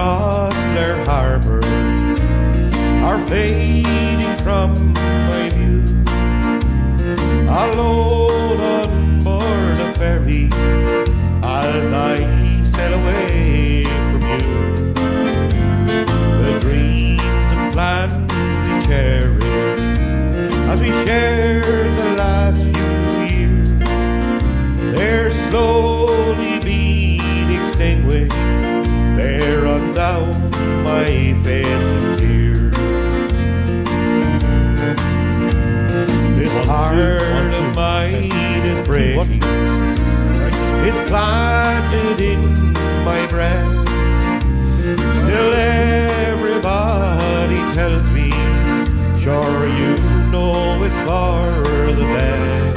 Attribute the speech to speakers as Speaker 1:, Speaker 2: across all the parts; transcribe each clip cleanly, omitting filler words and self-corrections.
Speaker 1: Rosslare Harbour are fading from my view. Alone on board a ferry as I sail away from you. The dreams and plans we cherish as we share the last few years, they're slowly being extinguished. They run down my face in tears. This heart of mine is breaking. It's planted in my breast. Still everybody tells me, sure you know it's for the best.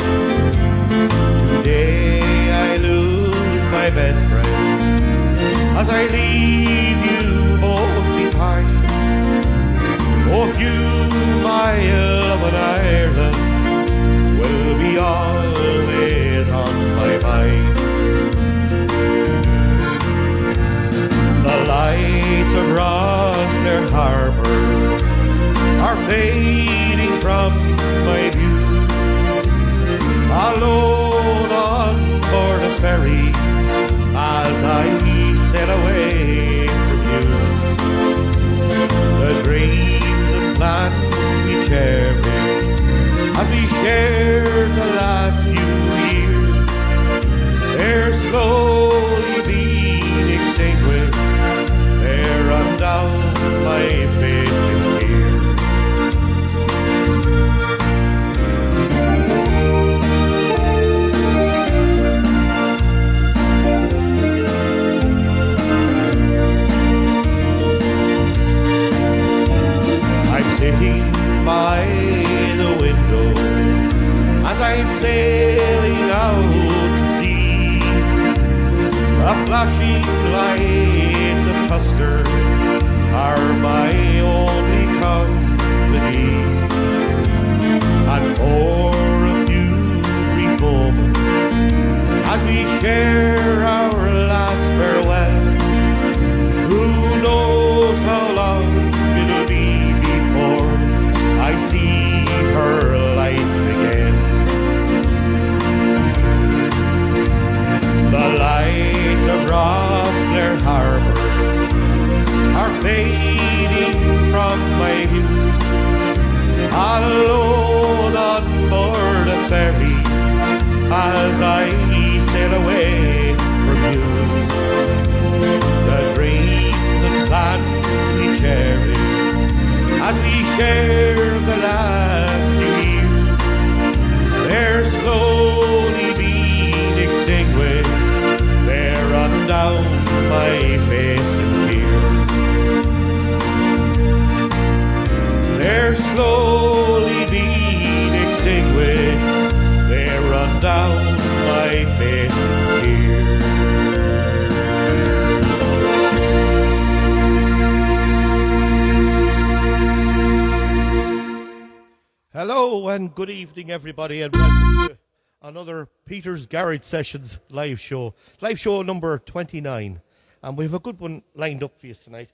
Speaker 1: Today I lose my best friend as I leave you both behind. Oh, you, my love in Ireland, will be always on my mind. The lights of Rosslare Harbour are fading from my view. Alone on board a ferry as I sail away from you. The dreams and plans we cherish as we share the last few years, they're slowly being extinguished. They run down my face in tears. Sitting by the window as I'm sailing out to sea. The flashing lights of Tusker are my only company, and for a few brief moments as we share our last farewell, who knows how long it'll be before I see her lights again. The lights of Rosslare Harbour are fading from my view. Alone on board a ferry as I sail away from you. The dreams and plans we cherish as we share the last few years, they're slowly being extinguished. They run down my face in tears. They're slowly being extinguished. They run down my face in tears. Hello and good evening, everybody, and welcome to another Peter's Garage Sessions live show number 29. And we have a good one lined up for you tonight.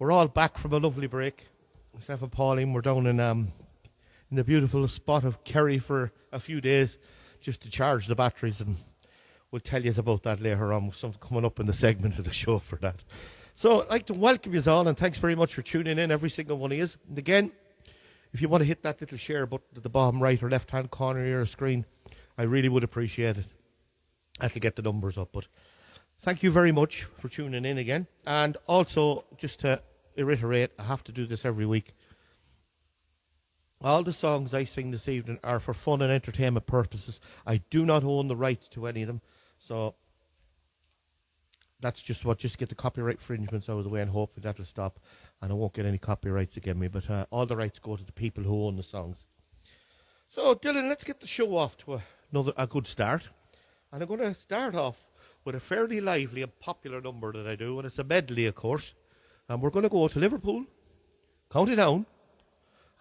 Speaker 1: We're all back from a lovely break. Myself and Pauline, we're down in the beautiful spot of Kerry for a few days just to charge the batteries, and we'll tell you about that later on. Something coming up in the segment of the show for that. So I'd like to welcome you all, and thanks very much for tuning in, every single one of you. And again, if you want to hit that little share button at the bottom right or left-hand corner of your screen, I really would appreciate it. That'll get the numbers up. But thank you very much for tuning in again. And also, just to reiterate, I have to do this every week. All the songs I sing this evening are for fun and entertainment purposes. I do not own the rights to any of them. So that's just get the copyright infringements out of the way, and hopefully that'll stop and I won't get any copyrights against me. But all the rights go to the people who own the songs. So Dylan, let's get the show off to a good start. And I'm going to start off with a fairly lively and popular number that I do, and it's a medley, of course. And we're going to go to Liverpool, County Down,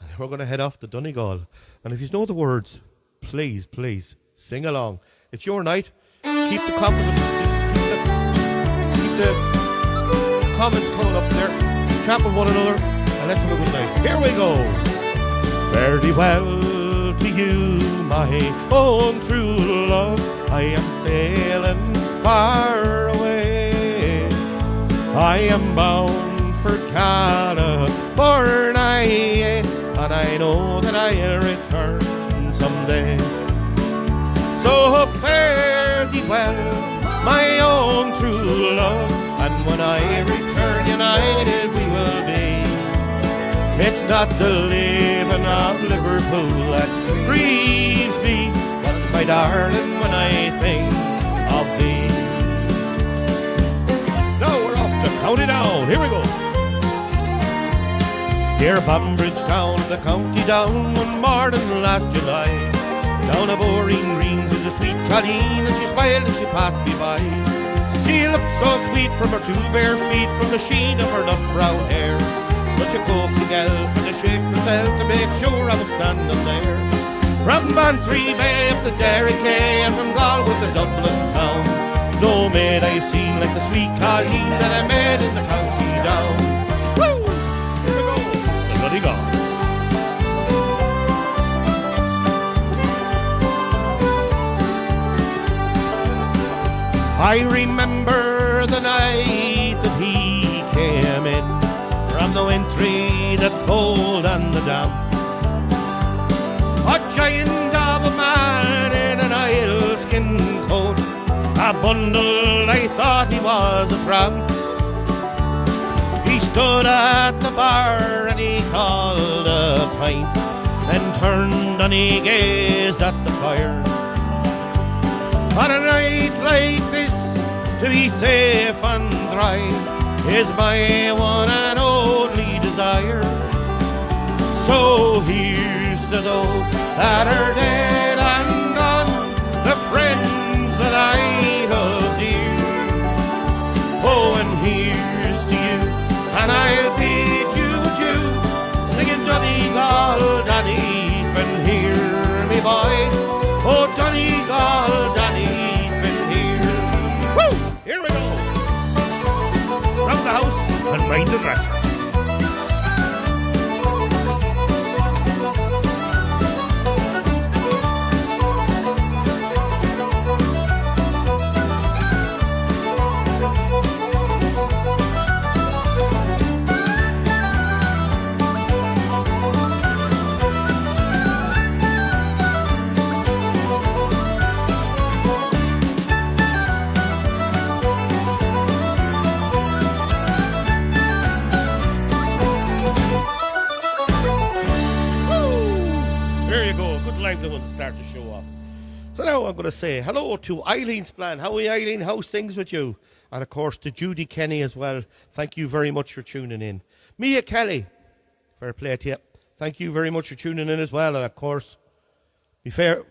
Speaker 1: and we're going to head off to Donegal. And if you know the words, please, please, sing along. It's your night. Keep the confidence comments coming up there. Chat with one another, and let's have a good night. Here we go. Fare thee well to you, my own true love. I am sailing far away. I am bound for California, and I know that I'll return someday. So fare thee well, my own true love, and when I return united we will be. It's not the living of Liverpool that grieves me, but my darling, when I think of thee. Now we're off to count it down. Here we go. Near Bambridge town, the county down, one morning last July, down a boring green to the sweet Colleen, and she smiled as she passed me by. She looked so sweet from her two bare feet, from the sheen of her nut brown hair. Such a coaxing elf, and to shake myself to make sure I was standing there. From Bantry Bay up to Derry Quay, and from Galway to Dublin town, no maid I've seen like the sweet Colleen that I met in the county down. Woo! Here we go, the bloody gone. I remember the night that he came in, from the wintry, the cold and the damp. A giant of a man in an oilskin coat, a bundle I thought he was a tramp. He stood at the bar and he called a pint, then turned and he gazed at the fire. On a night like this, to be safe and dry is my one and only desire. So here's to those that are dead and gone, the friends that I hold dear. Oh, and here's to you, and I'll bid you adieu, singing Donegal, Danny's been here, me boy. Oh, Donegal, Danny's been here. Woo! Here we go. Round the house and mind the dresser. To start the show off. So now I'm going to say hello to Eileen's Plan. How are you, Eileen? How's things with you? And of course to Judy Kenny as well. Thank you very much for tuning in. Mia Kelly, fair play to you. Thank you very much for tuning in as well. And of course, Fiona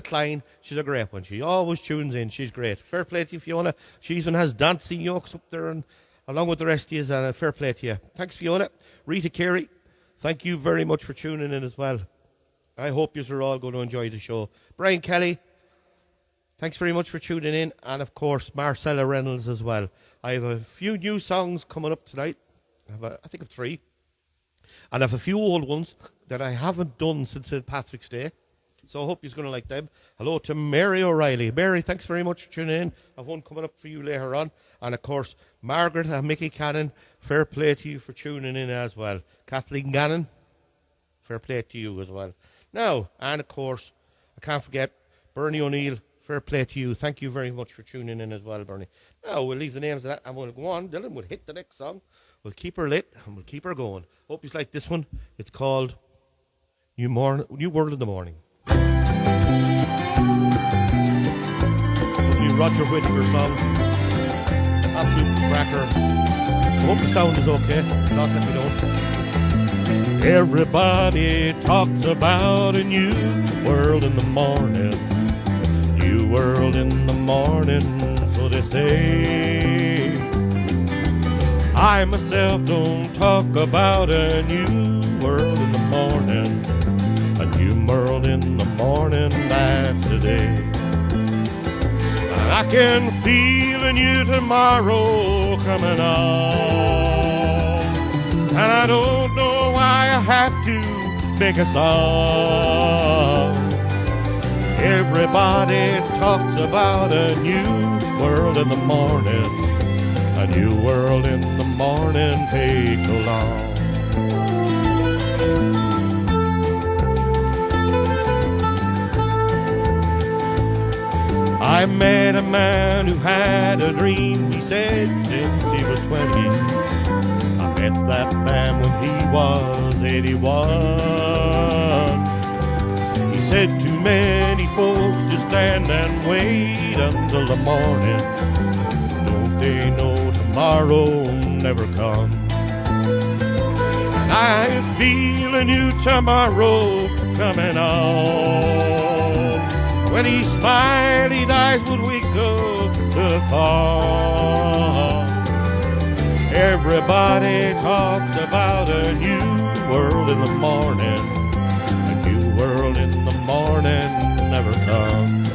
Speaker 1: Klein, she's a great one. She always tunes in. She's great. Fair play to you, Fiona. She even has dancing yokes up there, and along with the rest of you. And fair play to you. Thanks, Fiona. Rita Carey, thank you very much for tuning in as well. I hope you're all going to enjoy the show. Brian Kelly, thanks very much for tuning in. And, of course, Marcella Reynolds as well. I have a few new songs coming up tonight. I think of 3. And I have a few old ones that I haven't done since St. Patrick's Day. So I hope you're going to like them. Hello to Mary O'Reilly. Mary, thanks very much for tuning in. I have one coming up for you later on. And, of course, Margaret and Mickey Cannon, fair play to you for tuning in as well. Kathleen Gannon, fair play to you as well. Now, and of course, I can't forget Bernie O'Neill, fair play to you. Thank you very much for tuning in as well, Bernie. Now, we'll leave the names of that and we'll go on. Dylan, we'll hit the next song. We'll keep her lit and we'll keep her going. Hope you like this one. It's called New World in the Morning. New Roger Whittaker song. Absolute cracker. I hope the sound is okay. If not, let me know. Everybody talks about a new world in the morning. New world in the morning, so they say. I myself don't talk about a new world in the morning. A new world in the morning, that's today. I can feel a new tomorrow coming on. And I don't know why I have to make a song. Everybody talks about a new world in the morning. A new world in the morning takes so long. I met a man who had a dream, he said, since he was 20. I met that man when he was 81. He said too many folks just stand and wait until the morning. Don't they know tomorrow never comes? And I feel a new tomorrow coming on. When he smiled, his eyes would wink up to the fall. Everybody talks about a new world in the morning. A new world in the morning never comes.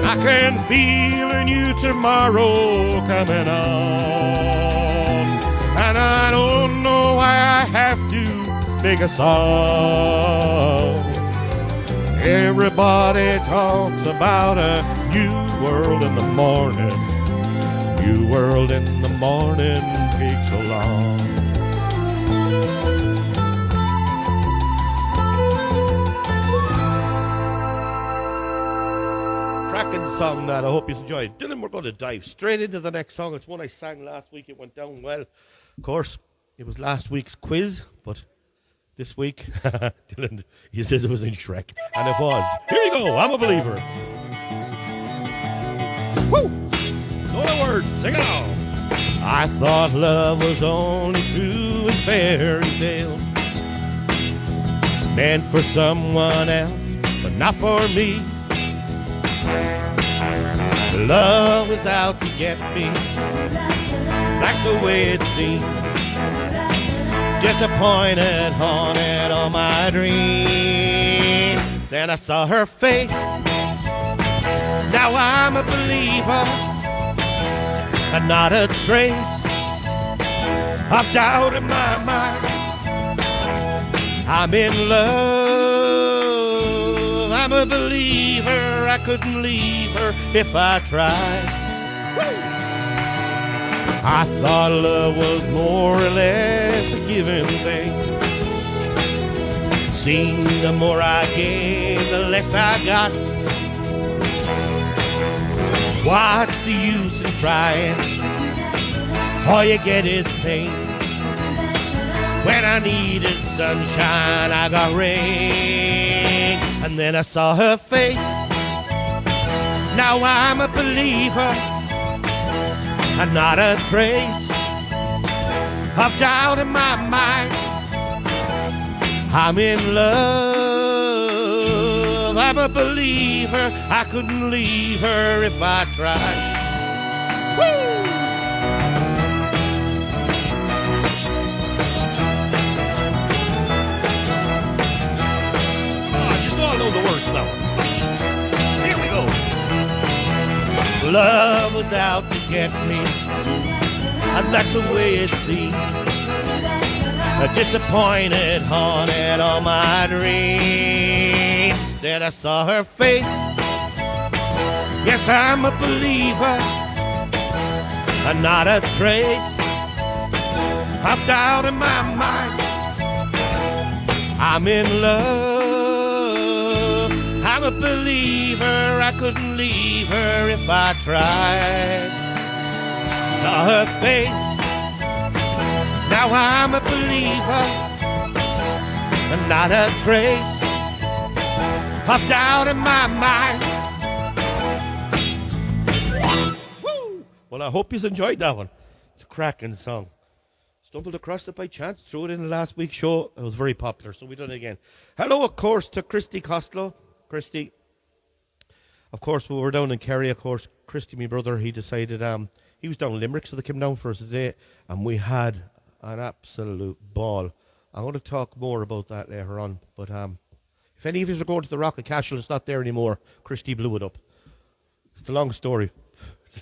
Speaker 1: I can feel a new tomorrow coming on. And I don't know why I have to make a song. Everybody talks about a new world in the morning. New world in the morning takes so long. Cracking song that. I hope you enjoyed. Dylan, we're going to dive straight into the next song. It's one I sang last week. It went down well. Of course, it was last week's quiz, but this week, Dylan, he says it was in Shrek, and it was. Here you go, I'm a believer. Woo! No other words, sing it on. I thought love was only true in fairy tales, meant for someone else, but not for me. Love was out to get me, that's the way it seemed. Disappointed, haunted all my dreams. Then I saw her face. Now I'm a believer, and not a trace of doubt in my mind. I'm in love, I'm a believer. I couldn't leave her if I tried. Woo! I thought love was more or less a given thing. Seemed the more I gave, the less I got. What's the use in trying? All you get is pain. When I needed sunshine, I got rain. And then I saw her face. Now I'm a believer, and not a trace of doubt in my mind. I'm in love, I'm a believer. I couldn't leave her if I tried. Woo! Oh, you all know the words of that one. Here we go. Love was out to get me, and that's the way it seemed. Disappointed, haunted all my dreams. Then I saw her face. Yes, I'm a believer, and not a trace of doubt in my mind. I'm in love, I'm a believer. I couldn't leave her if I tried. Saw her face. Now I'm a believer, and not a trace of doubt in my mind. Woo! Well, I hope you enjoyed that one. It's a cracking song. Stumbled across it by chance, threw it in the last week's show. It was very popular, so we done it again. Hello, of course, to Christy Costello. Christy, of course, we were down in Kerry, of course. Christy, my brother, he decided, he was down in Limerick, so they came down for us today, and we had an absolute ball. I'm going to talk more about that later on, but if any of you are going to the Rocket Cashel, it's not there anymore. Christy blew it up. It's a long story.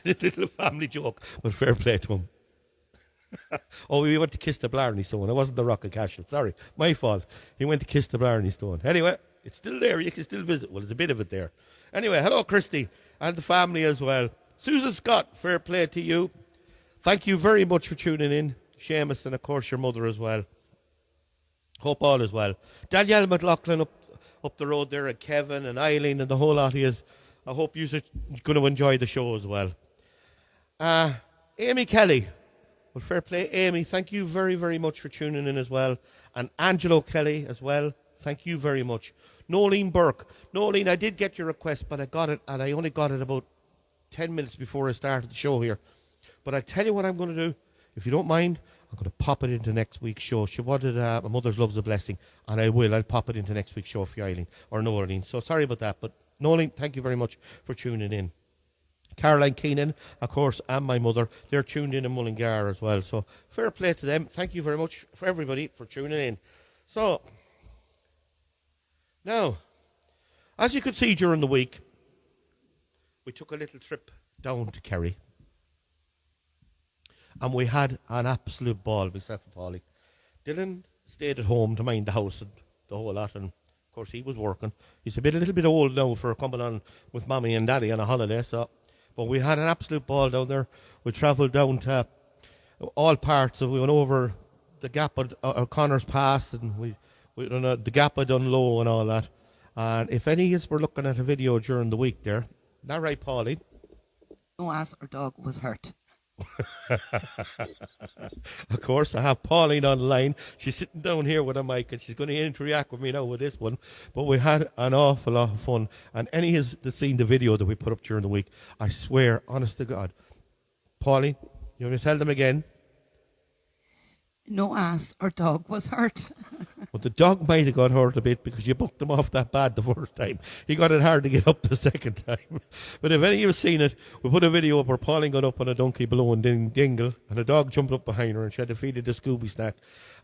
Speaker 1: It's a little family joke, but fair play to him. Oh, he went to kiss the Blarney Stone. It wasn't the Rock of Cashel. Sorry, my fault. He went to kiss the Blarney Stone. Anyway, it's still there. You can still visit. Well, there's a bit of it there. Anyway, hello, Christy, and the family as well. Susan Scott, fair play to you. Thank you very much for tuning in. Seamus, and of course your mother as well. Hope all is well. Danielle McLaughlin up the road there, and Kevin and Eileen and the whole lot of you. I hope you're going to enjoy the show as well. Amy Kelly. Well, fair play, Amy. Thank you very, very much for tuning in as well. And Angelo Kelly as well. Thank you very much. Nolene Burke. Nolene, I did get your request, but I got it, and I only got it about 10 minutes before I started the show here. But I tell you what I'm going to do. If you don't mind, I'm going to pop it into next week's show. She wanted My Mother's Love's a Blessing, and I will. I'll pop it into next week's show for you, Eileen, or Nolene. So sorry about that, but Nolene, thank you very much for tuning in. Caroline Keenan, of course, and my mother, they're tuned in Mullingar as well. So fair play to them. Thank you very much for everybody for tuning in. So, now, as you could see during the week, we took a little trip down to Kerry. And we had an absolute ball, myself and Polly. Dylan stayed at home to mind the house and the whole lot, and of course he was working. He's a little bit old now for coming on with Mommy and Daddy on a holiday, so... But we had an absolute ball down there. We travelled down to all parts. So we went over the Gap of Connor's Pass, and we done the Gap of Dunlow and all that. And if any of us were looking at a video during the week there, is that right, Pauline?
Speaker 2: No ass or dog was hurt.
Speaker 1: Of course, I have Pauline on the line. She's sitting down here with a mic, and she's going to interact with me now with this one. But we had an awful lot of fun. And any has seen the video that we put up during the week, I swear, honest to God. Pauline, you want to tell them again?
Speaker 2: No ass or dog was hurt.
Speaker 1: But the dog might have got hurt a bit because you booked him off that bad the first time. He got it hard to get up the second time. But if any of you have seen it, we put a video up where Pauline got up on a donkey blowing dingle, and a dog jumped up behind her and she had to feed it a Scooby snack.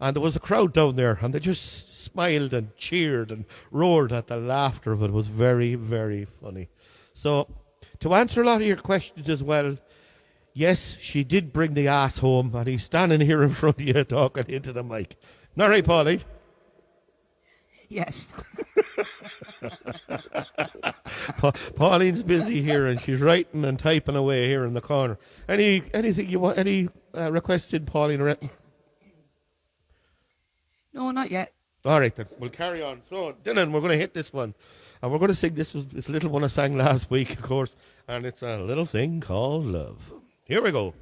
Speaker 1: And there was a crowd down there, and they just smiled and cheered and roared at the laughter of it. It was very, very funny. So, to answer a lot of your questions as well, yes, she did bring the ass home, and he's standing here in front of you talking into the mic. Not right, Pauline?
Speaker 2: Yes.
Speaker 1: Pauline's busy here, and she's writing and typing away here in the corner. Anything you want? Any requests in, Pauline, or anything?
Speaker 2: No, not yet.
Speaker 1: All right, then. We'll carry on. So, Dylan, we're going to hit this one. And we're going to sing this little one I sang last week, of course. And it's a little thing called love. Here we go.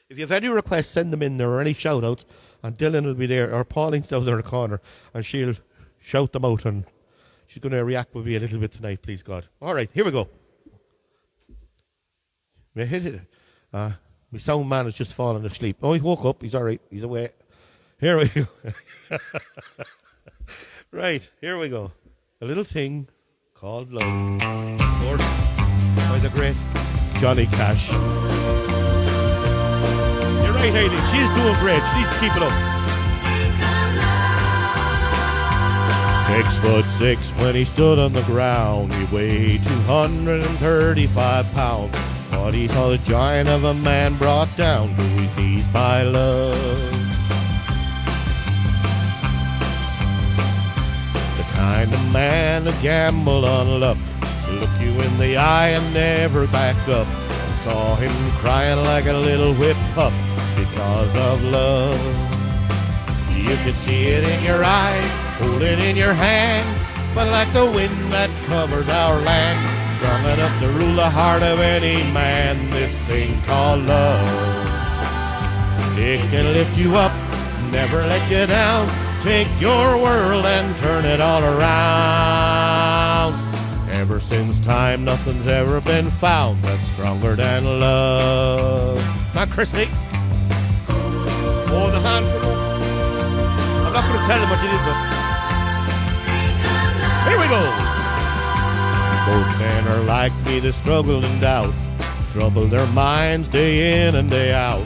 Speaker 1: If you have any requests, send them in there, or any shout-outs. And Dylan will be there, or Pauline's down there in the corner, and she'll shout them out, and she's going to react with me a little bit tonight, please God. All right, here we go. May I hit it? My sound man has just fallen asleep. Oh, he woke up. He's all right. He's away. Here we go. Right, here we go. A little thing called love. Of course, by the great Johnny Cash. You're right, Hayley. She's doing great. She needs to keep it up. 6'6" when he stood on the ground. He weighed 235 pounds. But he saw the giant of a man brought down to his knees by love. The kind of man to gamble on luck, look you in the eye and never back up. I saw him crying like a little whipped pup because of love. You could see it in your eyes, hold it in your hand, but like the wind that covers our land, strong enough to rule the heart of any man, this thing called love. It can lift you up, never let you down, take your world and turn it all around. Ever since time, nothing's ever been found that's stronger than love. Not Christy. Oh, the hand. I'm not going to tell them what you did, but here we go. Both men are like me, they struggle and doubt, trouble their minds day in and day out.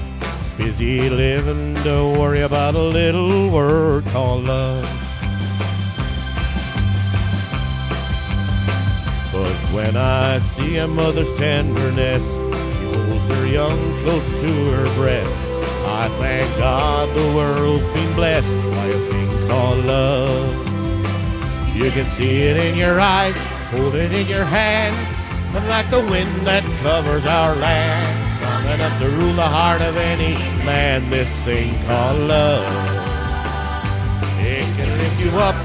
Speaker 1: Busy living, don't worry about a little word called love. But When I see a mother's tenderness, she holds her young close to her breast. I thank God the world's been blessed by a thing called love. You can see it in your eyes, hold it in your hands, and like the wind that covers our land, strong enough to rule the heart of any man, this thing called love. It can lift you up,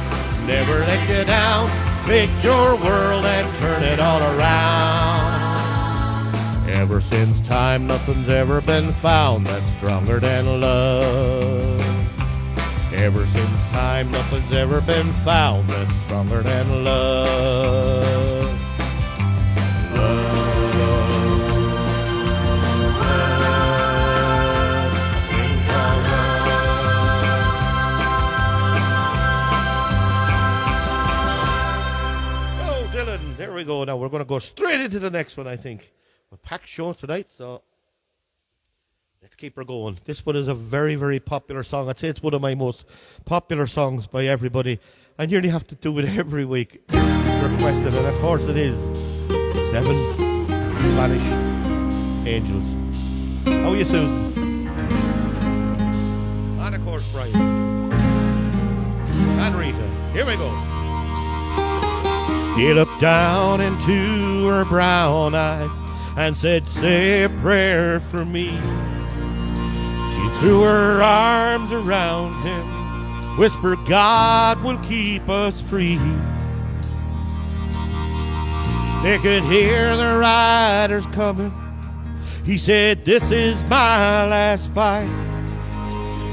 Speaker 1: never let you down, fix your world and turn it all around. Ever since time, nothing's ever been found that's stronger than love. Ever since time, nothing's ever been found that's stronger than love. There we go. Now we're going to go straight into the next one, I think. A packed show tonight, so let's keep her going. This one is a very, very popular song. I'd say it's one of my most popular songs by everybody. I nearly have to do it every week. It's requested, and of course it is 7 Spanish Angels. How are you, Susan? And of course, Brian. And Rita. Here we go. He looked down into her brown eyes and said, say a prayer for me. She threw her arms around him, whispered, God will keep us free. They could hear the riders coming. He said, this is my last fight.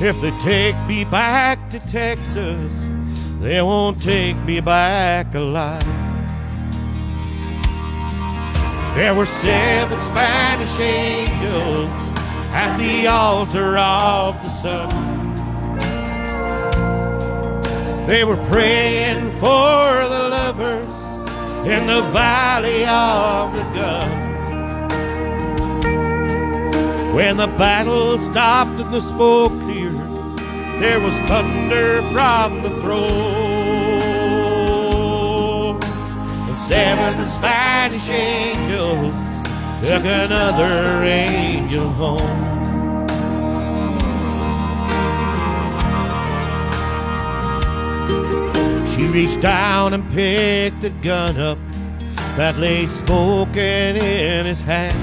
Speaker 1: If they take me back to Texas, they won't take me back alive. There were 7 Spanish angels at the altar of the sun. They were praying for the lovers in the valley of the gun. When the battle stopped and the smoke cleared, there was thunder from the throne. 7 Spanish angels took another angel home. She reached down and picked the gun up that lay smoking in his hand.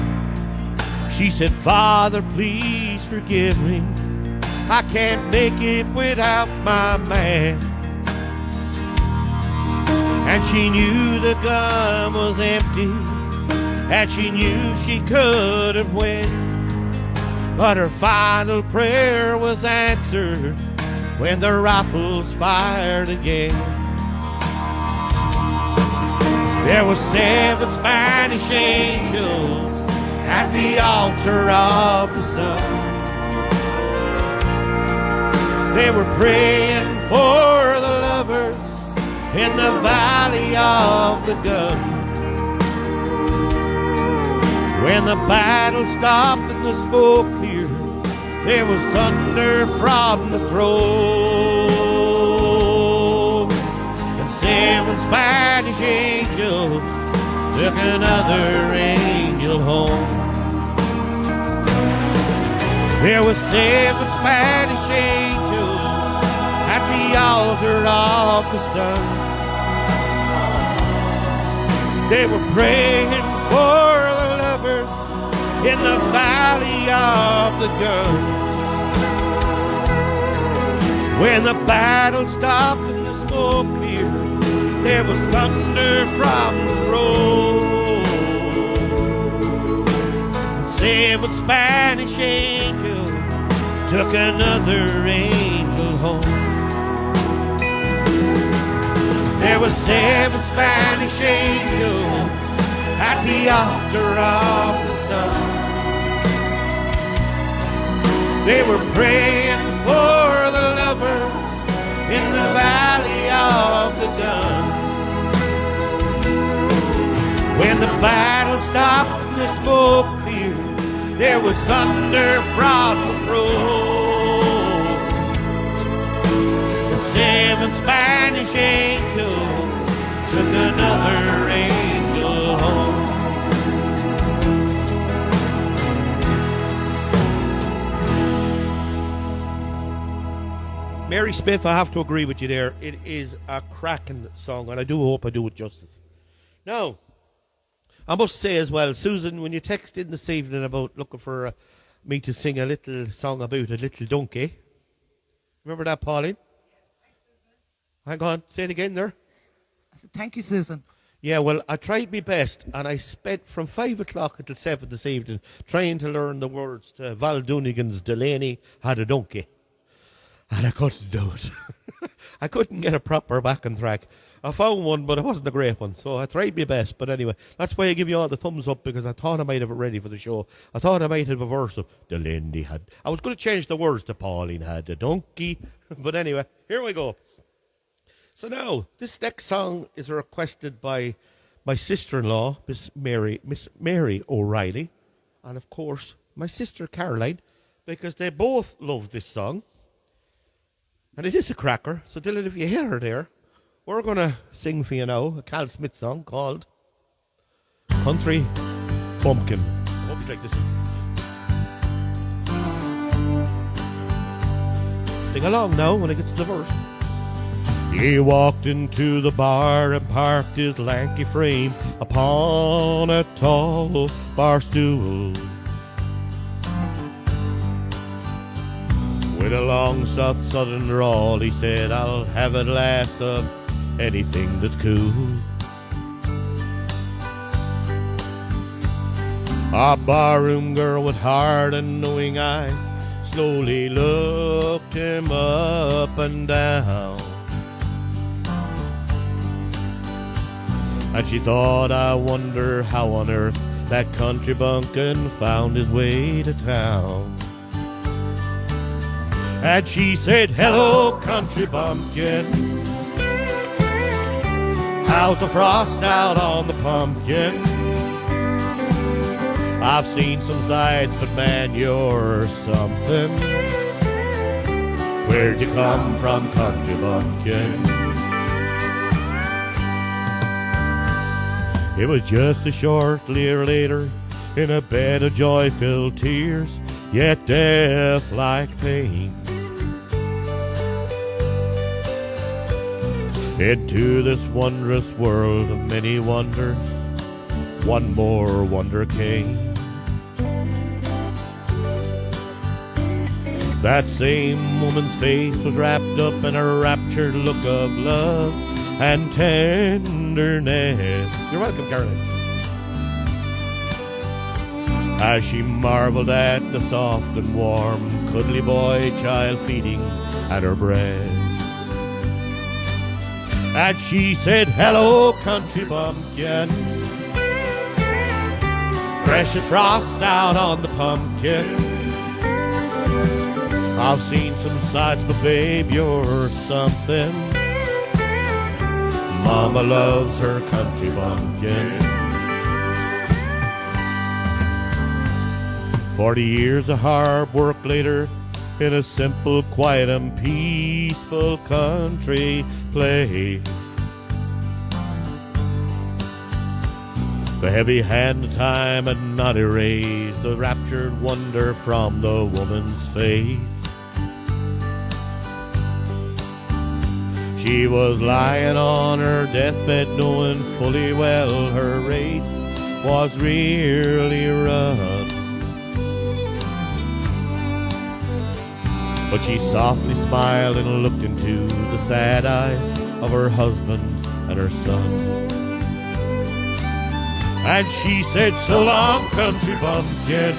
Speaker 1: She said, Father, please forgive me. I can't make it without my man. And she knew the gun was empty, and she knew she couldn't win. But her final prayer was answered when the rifles fired again. There were 7 Spanish angels at the altar of the sun. They were praying for the lovers in the valley of the gun. When the battle stopped and the smoke cleared, there was thunder from the throne. The 7 Spanish angels took another angel home. There were 7 Spanish angels at the altar of the sun. They were praying for the lovers in the valley of the gun. When the battle stopped and the smoke cleared, there was thunder from the throne. 7 Spanish angels took another angel home. There were 7 Spanish angels at the altar of the sun. They were praying for the lovers in the valley of the gun. When the battle stopped and the smoke cleared, there was thunder from the throne. The 7 Spanish angels took another angel home. Mary Smith, I have to agree with you there. It is a cracking song, and I do hope I do it justice. Now, I must say as well, Susan, when you text in this evening about looking for me to sing a little song about a little donkey, remember that, Pauline? Hang on, say it again there.
Speaker 2: I said, thank you, Susan.
Speaker 1: Yeah, well, I tried my best, and I spent from 5 o'clock until 7 this evening trying to learn the words to Val Doonigan's Delaney Had a Donkey. And I couldn't do it. I couldn't get a proper backing track. I found one, but it wasn't a great one, so I tried my best. But anyway, that's why I give you all the thumbs up, because I thought I might have it ready for the show. I thought I might have a verse of Delaney had... I was going to change the words to Pauline had a donkey. But anyway, here we go. So now, this next song is requested by my sister-in-law, Miss Mary O'Reilly, and of course, my sister Caroline, because they both love this song. And it is a cracker, so Dylan, if you hear her there, we're going to sing for you now a Cal Smith song called Country Bumpkin. I hope you like this. Sing along now when it gets to the verse. He walked into the bar and parked his lanky frame upon a tall bar stool. With a long southern drawl, he said, I'll have a glass of anything that's cool. A barroom girl with hard and knowing eyes slowly looked him up and down. And she thought, I wonder how on earth that country bumpkin found his way to town. And she said, hello, country bumpkin. How's the frost out on the pumpkin? I've seen some sights, but man, you're something. Where'd you come from, country bumpkin? It was just a short year later, in a bed of joy-filled tears, yet death-like pain. Into this wondrous world of many wonders, one more wonder came. That same woman's face was wrapped up in a raptured look of love and tenderness. You're welcome, Caroline. As she marveled at the soft and warm, cuddly boy child feeding at her breast. And she said, hello, country bumpkin. Fresh as frost out on the pumpkin. I've seen some sights, but babe, you're something. Mama loves her country bumpkin. 40 years of hard work later, in a simple, quiet, and peaceful country place. The heavy hand of time had not erased the raptured wonder from the woman's face. She was lying on her deathbed, knowing fully well her race was really run. But she softly smiled and looked into the sad eyes of her husband and her son. And she said, so long, country bumpkin.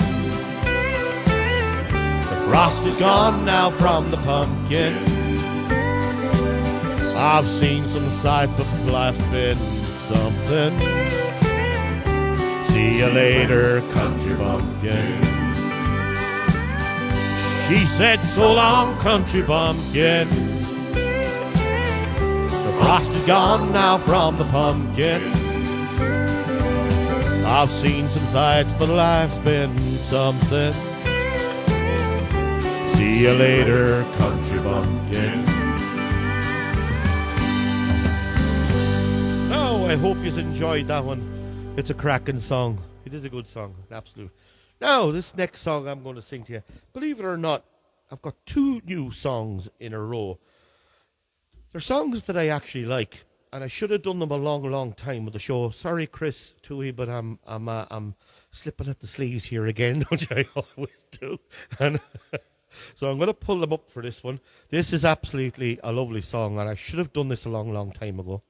Speaker 1: The frost is gone now from the pumpkin. I've seen some sights, but life's been something. See you later, country bumpkin. She said, so long, country bumpkin. The frost is gone now from the pumpkin. I've seen some sights, but life's been something. See you later, country bumpkin. Oh, I hope you enjoyed that one. It's a cracking song. It is a good song, absolutely. Now, this next song I'm going to sing to you, believe it or not, I've got two new songs in a row. They're songs that I actually like, and I should have done them a long, long time with the show. Sorry, Chris Tui, but I'm slipping at the sleeves here again, which I always do. And so I'm going to pull them up for this one. This is absolutely a lovely song, and I should have done this a long, long time ago.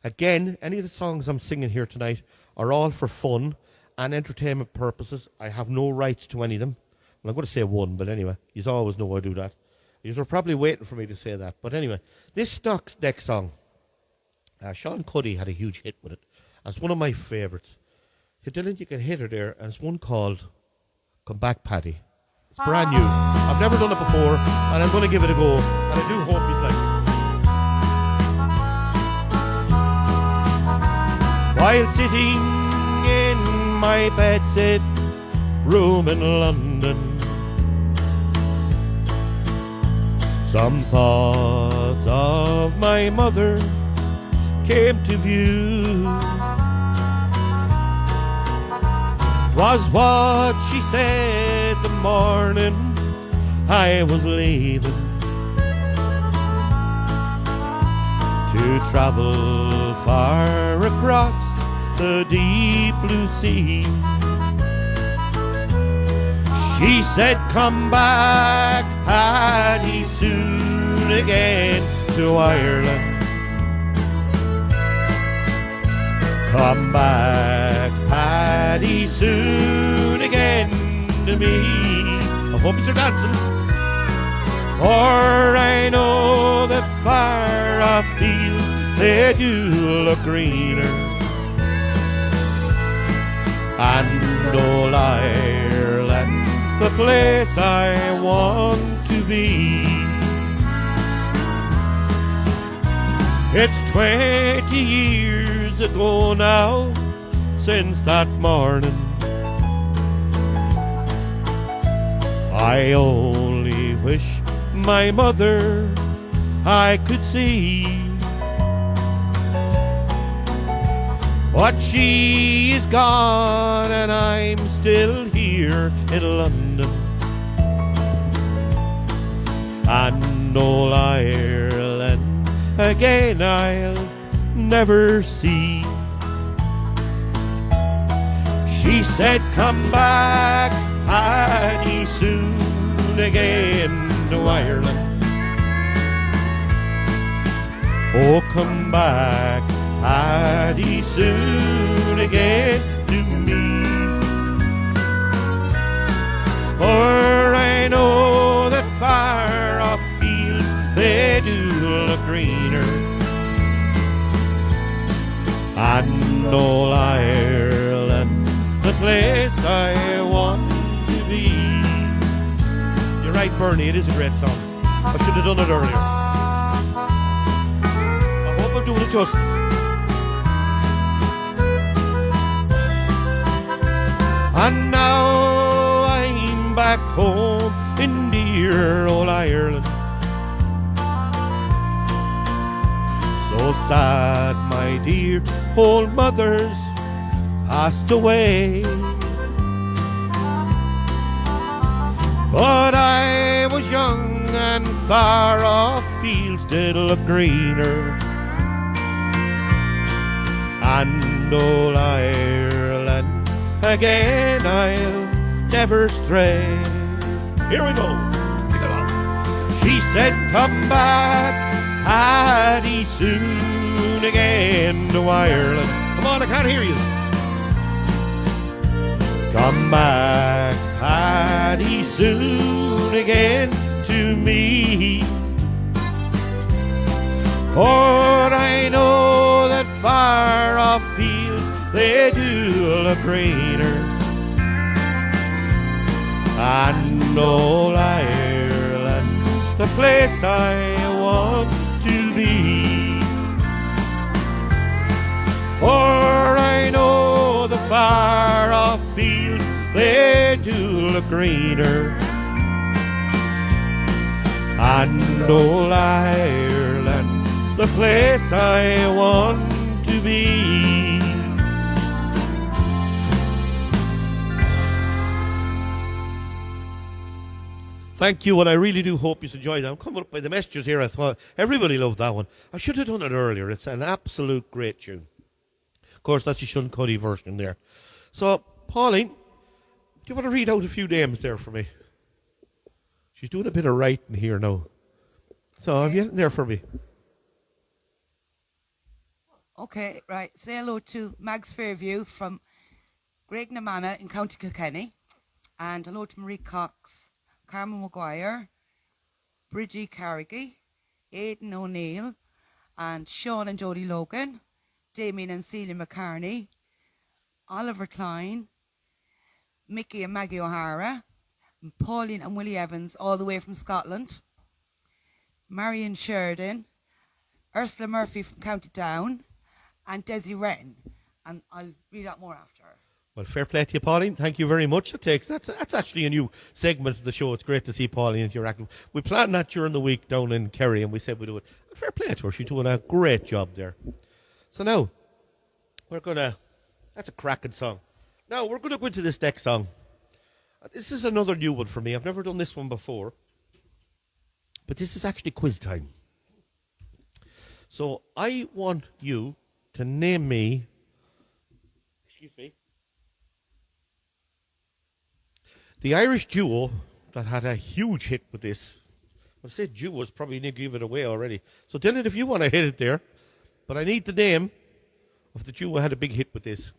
Speaker 1: Again, any of the songs I'm singing here tonight are all for fun and entertainment purposes. I have no rights to any of them. Well, I'm going to say one, but anyway, you always know I do that. You're probably waiting for me to say that. But anyway, this next song, Sean Cuddy had a huge hit with it. It's one of my favourites. So Dylan, you can hit her there, and it's one called Come Back, Paddy. It's brand new. I've never done it before, and I'm going to give it a go, and I do hope he's like it. While sitting in my bedsit room in London, some thoughts of my mother came to view. 'Twas what she said the morning I was leaving to travel far across the deep blue sea. She said, come back, Paddy, soon again to Ireland. Come back, Paddy, soon again to me. I hope you're dancing. For I know that far off fields they do look greener, and old Ireland's the place I want to be. It's 20 years ago now since that morning. I only wish my mother I could see, but she is gone and I'm still here in London, and old Ireland again I'll never see. She said, come back, Paddy, soon again to Ireland. Oh, come back, Paddy, soon again to me. For I know that far off fields they do look greener, and old Ireland's the place I want to be. You're right, Bernie, it is a great song. I should have done it earlier. I hope I'm doing it justice. And now I'm back home in dear old Ireland. So sad my dear old mother's passed away, but I was young and far off fields did look greener, and old Ireland again I'll never stray. Here we go, sing along. She said, come back, Paddy, soon again to Ireland. Come on, I can't hear you. Come back, Paddy, soon again to me. For I know that far off fields they do look greener, and old Ireland's the place I want to be. For I know the far off fields they do look greener, and old Ireland's the place I want to be. Thank you, and I really do hope you enjoyed that. I'm coming up by the messages here. I thought everybody loved that one. I should have done it earlier. It's an absolute great tune. Of course, that's the Sean Cuddy version there. So, Pauline, do you want to read out a few names there for me? She's doing a bit of writing here now. So, have you anything there for me?
Speaker 2: Okay, right. Say hello to Mags Fairview from Graignamanagh in County Kilkenny. And hello to Marie Cox, Carmen Maguire, Bridgie Carrigy, Aidan O'Neill, and Sean and Jodie Logan, Damien and Celia McCarney, Oliver Klein, Mickey and Maggie O'Hara, and Pauline and Willie Evans all the way from Scotland, Marion Sheridan, Ursula Murphy from County Down, and Desi Wren. And I'll read out more after her.
Speaker 1: Well, fair play to you, Pauline. Thank you very much. That's actually a new segment of the show. It's great to see Pauline interacting. We planned that during the week down in Kerry, and we said we'd do it. Fair play to her. She's doing a great job there. So now, that's a cracking song. Now, we're going to go into this next song. This is another new one for me. I've never done this one before. But this is actually quiz time. So I want you to name me, the Irish duo that had a huge hit with this. I said duos, probably need to give it away already. So Dylan, if you want to hit it there, but I need the name of the duo that had a big hit with this.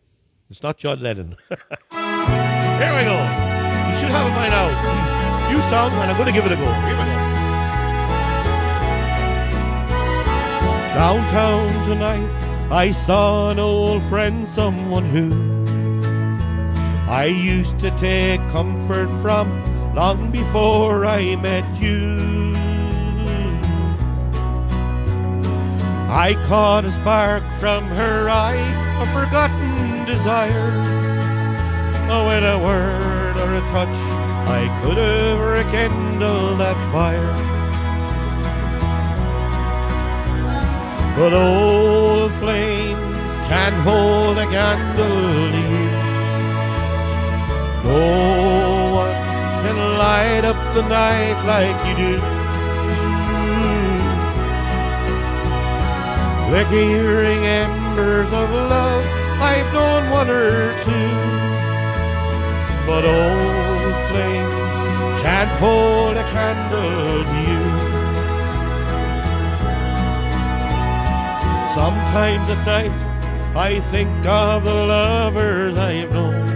Speaker 1: It's not John Lennon. Here we go. You should have it by now. New song, and I'm going to give it a go. Here we go. Downtown tonight, I saw an old friend, someone who I used to take comfort from long before I met you. I caught a spark from her eye, a forgotten desire. Oh, with a word or a touch, I could have rekindled that fire. But old flames can't hold a candle to you. No one can light up the night like you do. Flickering embers of love, I've known one or two. But old flames can't hold a candle to you. Sometimes at night I think of the lovers I've known,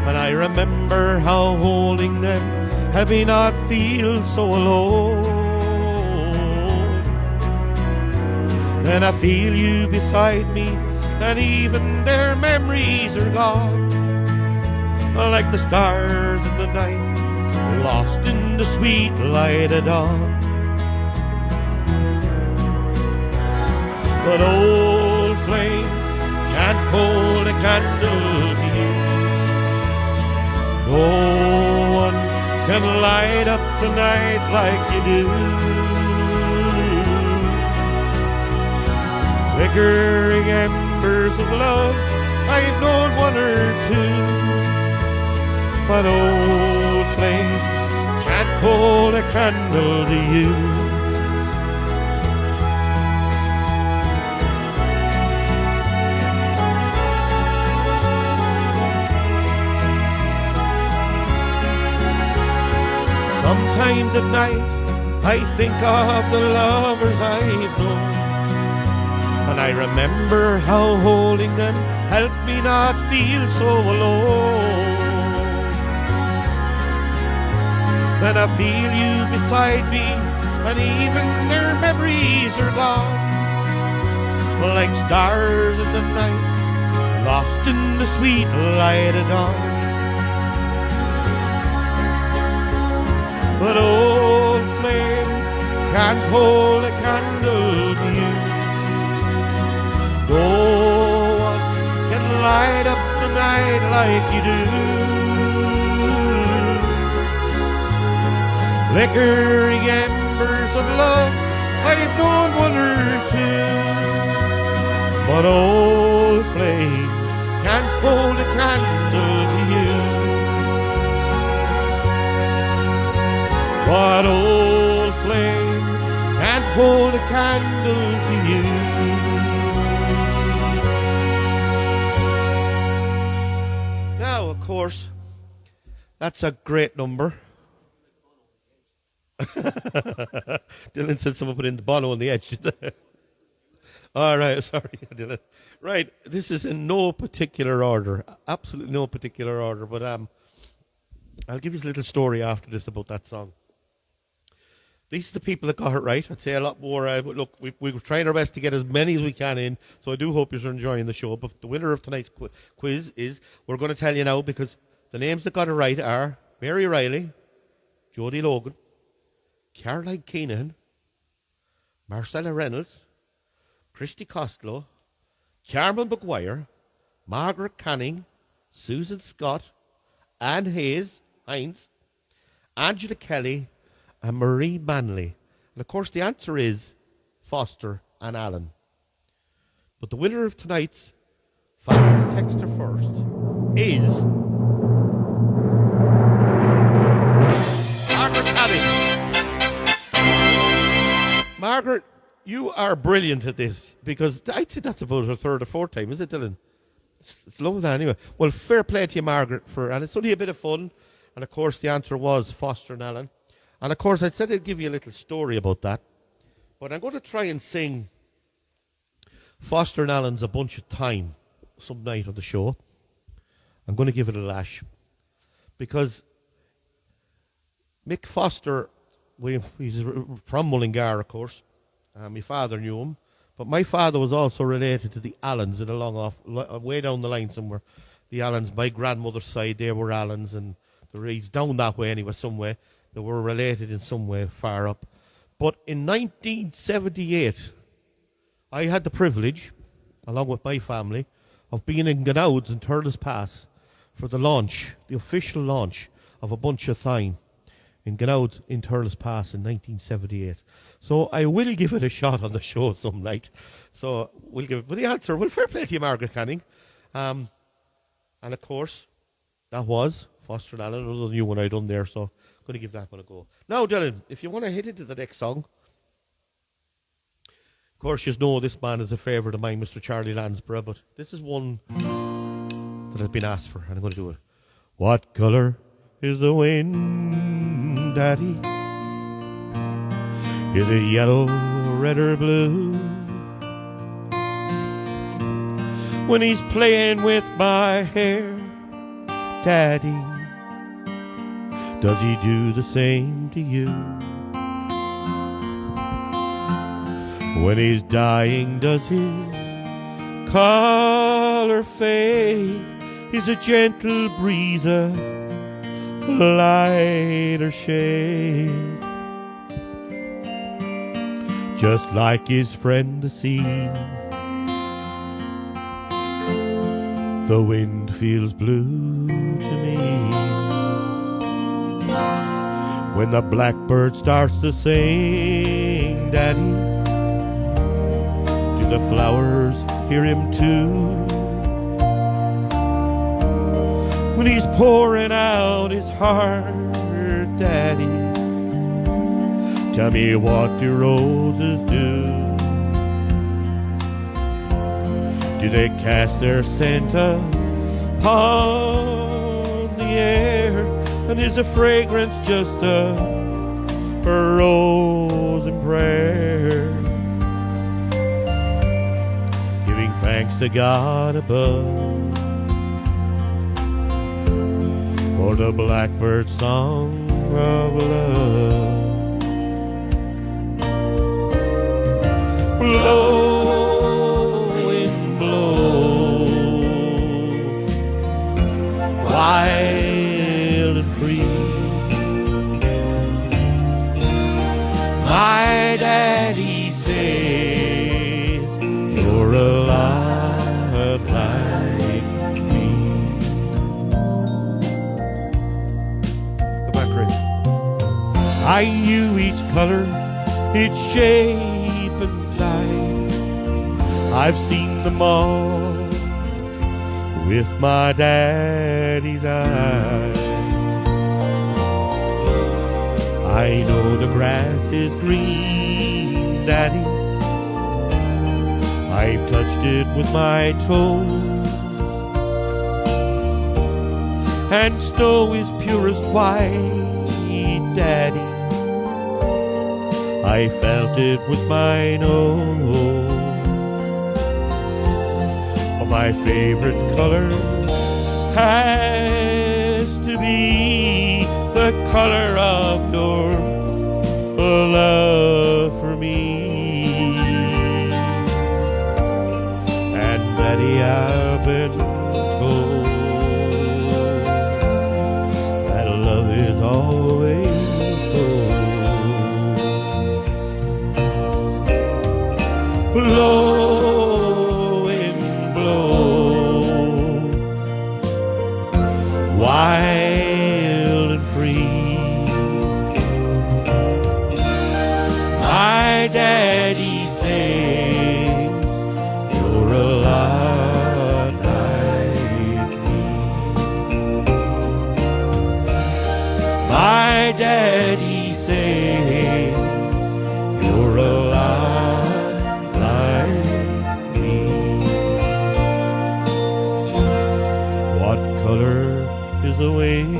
Speaker 1: and I remember how holding them helped me not feel so alone. Then I feel you beside me, and even their memories are gone, like the stars in the night, lost in the sweet light of dawn. But old flames can't hold a candle to you. No one can light up the night like you do. Flickering embers of love, I've known one or two. But old flames can't hold a candle to you. Sometimes at night I think of the lovers I've known, and I remember how holding them helped me not feel so alone. Then I feel you beside me, and even their memories are gone, like stars in the night, lost in the sweet light of dawn. But old flames can't hold a candle to you. No one can light up the night like you do. Flickering embers of love, I've known one or two. But old flames can't hold a candle to you. But old Flakes can't hold a candle to you. Now, of course, that's a great number. Dylan said someone put in the Bono on the edge. All right, sorry, Dylan. Right, this is in no particular order, absolutely no particular order, but I'll give you a little story after this about that song. These are the people that got it right. I'd say a lot more. Look, we were trying our best to get as many as we can in, so I do hope you're enjoying the show. But the winner of tonight's quiz is, we're going to tell you now, because the names that got it right are Mary Riley, Jodie Logan, Caroline Keenan, Marcella Reynolds, Christy Costello, Carmen Maguire, Margaret Canning, Susan Scott, Anne Hines, Angela Kelly, and Marie Manley. And of course the answer is Foster and Allen. But the winner of tonight's fastest texter first is Margaret Canning. Margaret, you are brilliant at this, because I'd say that's about her third or fourth time, is it, Dylan? It's low that anyway. Well, fair play to you, Margaret, and it's only a bit of fun. And of course the answer was Foster and Allen. And of course I said I'd give you a little story about that, but I'm going to try and sing Foster and Allen's A Bunch of Time some night on the show. I'm going to give it a lash, because Mick Foster, he's from Mullingar, of course. My father knew him, but my father was also related to the Allens in a long off, way down the line somewhere. The Allens, my grandmother's side, they were Allens, and the Reeds down that way anyway, somewhere. They were related in some way far up. But in 1978, I had the privilege, along with my family, of being in Gannouds in Turles Pass for the launch, the official launch of A Bunch of Thyme in Gannouds in Turles Pass in 1978. So I will give it a shot on the show some night. So we'll give it. But the answer, well, fair play to you, Margaret Canning. And of course, that was Foster and Allen, another new one I done there, so I'm going to give that one a go. Now, Dylan, if you want to hit into the next song, of course, you know this man is a favourite of mine, Mr. Charlie Lansborough, but this is one that I've been asked for, and I'm going to do it. What colour is the wind, Daddy? Is it yellow, red or blue? When he's playing with my hair, Daddy, does he do the same to you? When he's dying, does his color fade? Is a gentle breeze a lighter shade? Just like his friend the sea, the wind feels blue to me. When the blackbird starts to sing, Daddy, do the flowers hear him too? When he's pouring out his heart, Daddy, tell me, what do roses do? Do they cast their scent upon the air? And is a fragrance just a rose in prayer? Giving thanks to God above for the blackbird's song of love. Blow, wind, blow, wild and free. My daddy says you're alive like me. Come back, Chris. I knew each color, its shape and size. I've seen them all with my daddy's eyes. I know the grass is green, Daddy. I've touched it with my toes, and snow is purest white, Daddy. I felt it with my nose. But my favorite color has to be the color of your love for me. And Daddy, I've been told that love is always gold. Blow, wind, blow, wild and free. My daddy says you're a lot like me. My daddy says you're a lot like me. What color is the wind?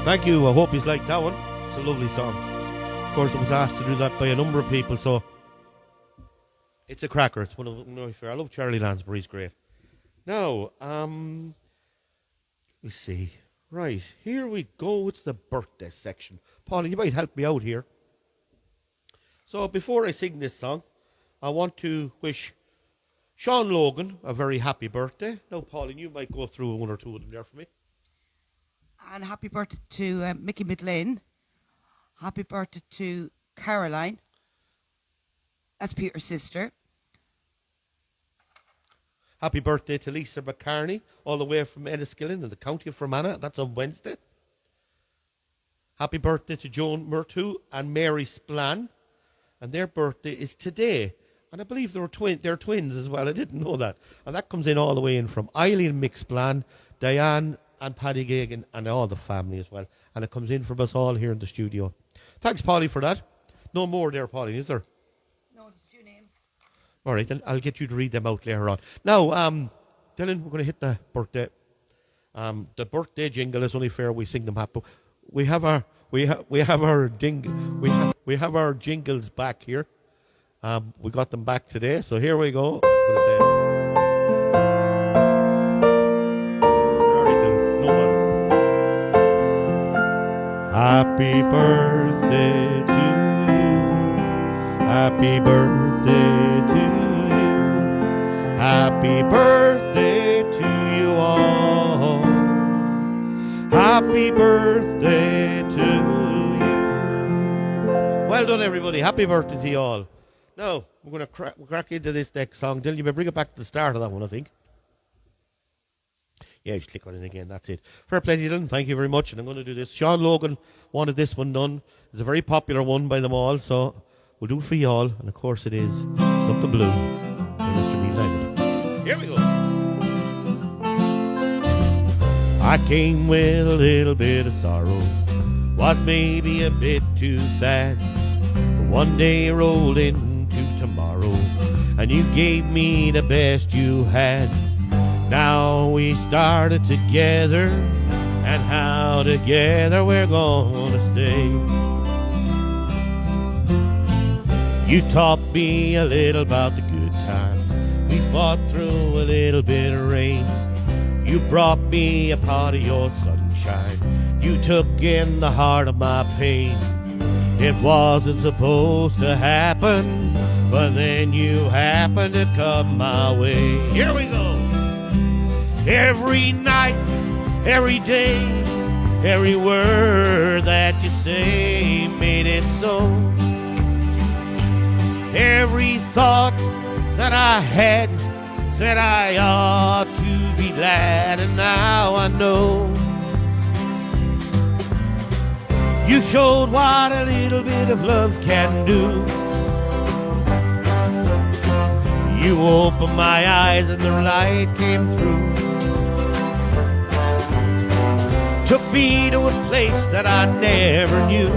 Speaker 1: Thank you. I hope he's liked that one. It's a lovely song. Of course, I was asked to do that by a number of people, so it's a cracker. It's one of my favorite. I love Charlie Lansbury. He's great. Now, let's see. Right, here we go. It's the birthday section. Pauline, you might help me out here. So before I sing this song, I want to wish Sean Logan a very happy birthday. Now, Pauline, you might go through one or two of them there for me.
Speaker 2: And happy birthday to Mickey McLean. Happy birthday to Caroline. That's Peter's sister.
Speaker 1: Happy birthday to Lisa McCartney, all the way from Enniskillen in the county of Fermanagh. That's on Wednesday. Happy birthday to Joan Murtu and Mary Splan. And their birthday is today. And I believe they're twins as well. I didn't know that. And that comes in all the way in from Eileen Mixplan, Diane and Paddy Gagan, and all the family as well. And it comes in from us all here in the studio. Thanks, Polly, for that. No more there, Polly, is there?
Speaker 2: No, just a few names.
Speaker 1: All right, then I'll get you to read them out later on. Now, Dylan, we're going to hit the birthday. The birthday jingle is only fair we sing them happy. We have our jingles back here. We got them back today, so here we go. I'm going to say it. Happy birthday to you. Happy birthday to you. Happy birthday to you all. Happy birthday to you. Well done, everybody. Happy birthday to you all. Now, we're going to crack into this next song. Dylan, you may bring it back to the start of that one, I think. Yeah, just click on it again. That's it. Fair play to you, Dylan. Thank you very much. And I'm going to do this. Sean Logan wanted this one done. It's a very popular one by them all, so we'll do it for you all. And of course it is Something Blue by Mr. Neil Diamond. Here we go. I came with a little bit of sorrow, was maybe a bit too sad. But one day rolled into tomorrow, and you gave me the best you had. Now we started together, and how together we're gonna stay. You taught me a little about the good times. We fought through a little bit of rain. You brought me a part of your sunshine. You took in the heart of my pain. It wasn't supposed to happen, but then you happened to come my way. Here we go. Every night, every day, every word that you say made it so. Every thought that I had said I ought to be glad, and now I know. You showed what a little bit of love can do. You opened my eyes and the light came through. took me to a place that I never knew.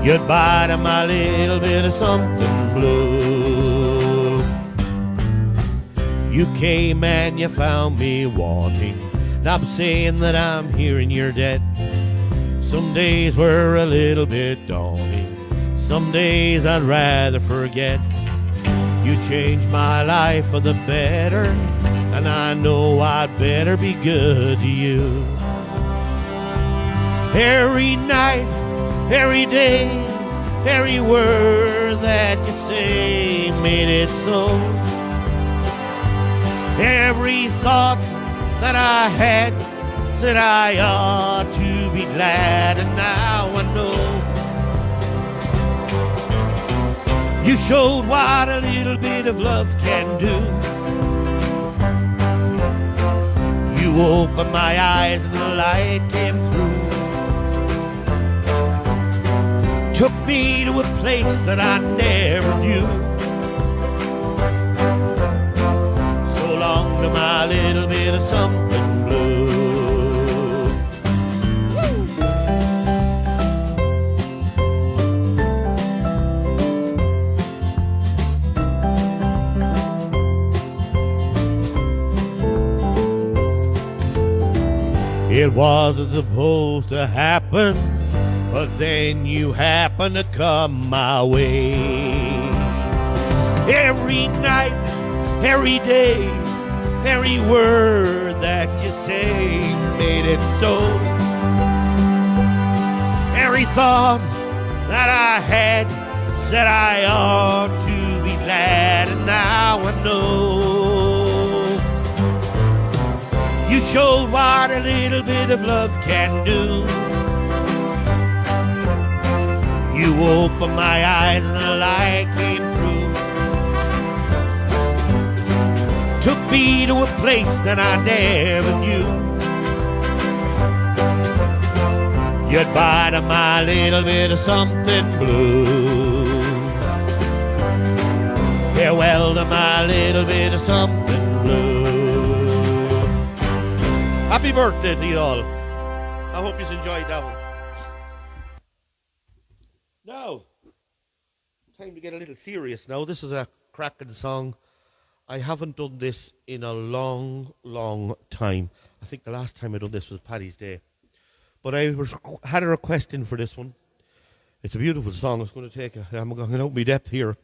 Speaker 1: Goodbye to my little bit of something blue. You came and you found me wanting. Not saying that I'm here and you're dead. Some days were a little bit daunting. Some days I'd rather forget. You changed my life for the better, and I know I'd better be good to you. Every night, every day, every word that you say made it so. Every thought that I had said I ought to be glad, and now I know. You showed what a little bit of love can do. You opened my eyes and the light came through. Took me to a place that I never knew. So long to my little bit of something blue. It wasn't supposed to happen, but then you happened to come my way. Every night, every day, every word that you say made it so. Every thought that I had said I ought to be glad, and now I know. You showed what a little bit of love can do. You opened my eyes and the light came through. Took me to a place that I never knew. Goodbye to my little bit of something blue. Farewell to my little bit of something blue. Happy birthday to you all. I hope you enjoyed that one. Now, time to get a little serious now. This is a cracking song. I haven't done this in a long, long time. I think the last time I done this was Paddy's Day. But I had a request in for this one. It's a beautiful song. I'm going to open my depth here.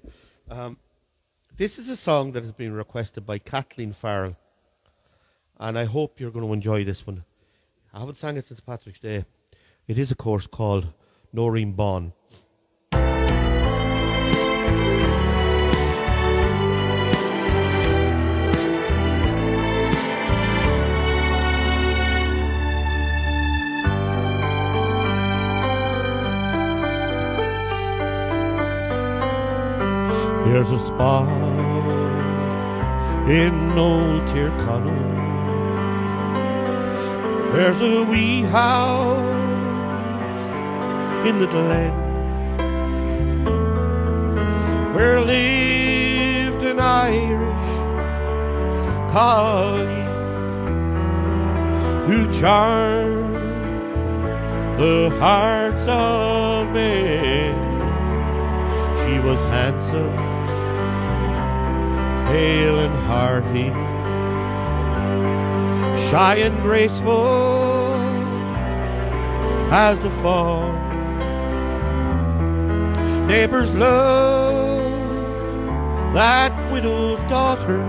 Speaker 1: This is a song that has been requested by Kathleen Farrell. And I hope you're going to enjoy this one. I haven't sang it since Patrick's Day. It is, of course, called Noreen Bawn. There's a spot in old Tyrconnell. There's a wee house in the glen where lived an Irish collie who charmed the hearts of men. She was handsome, pale and hearty, shy and graceful as the fall. Neighbors loved that widow's daughter,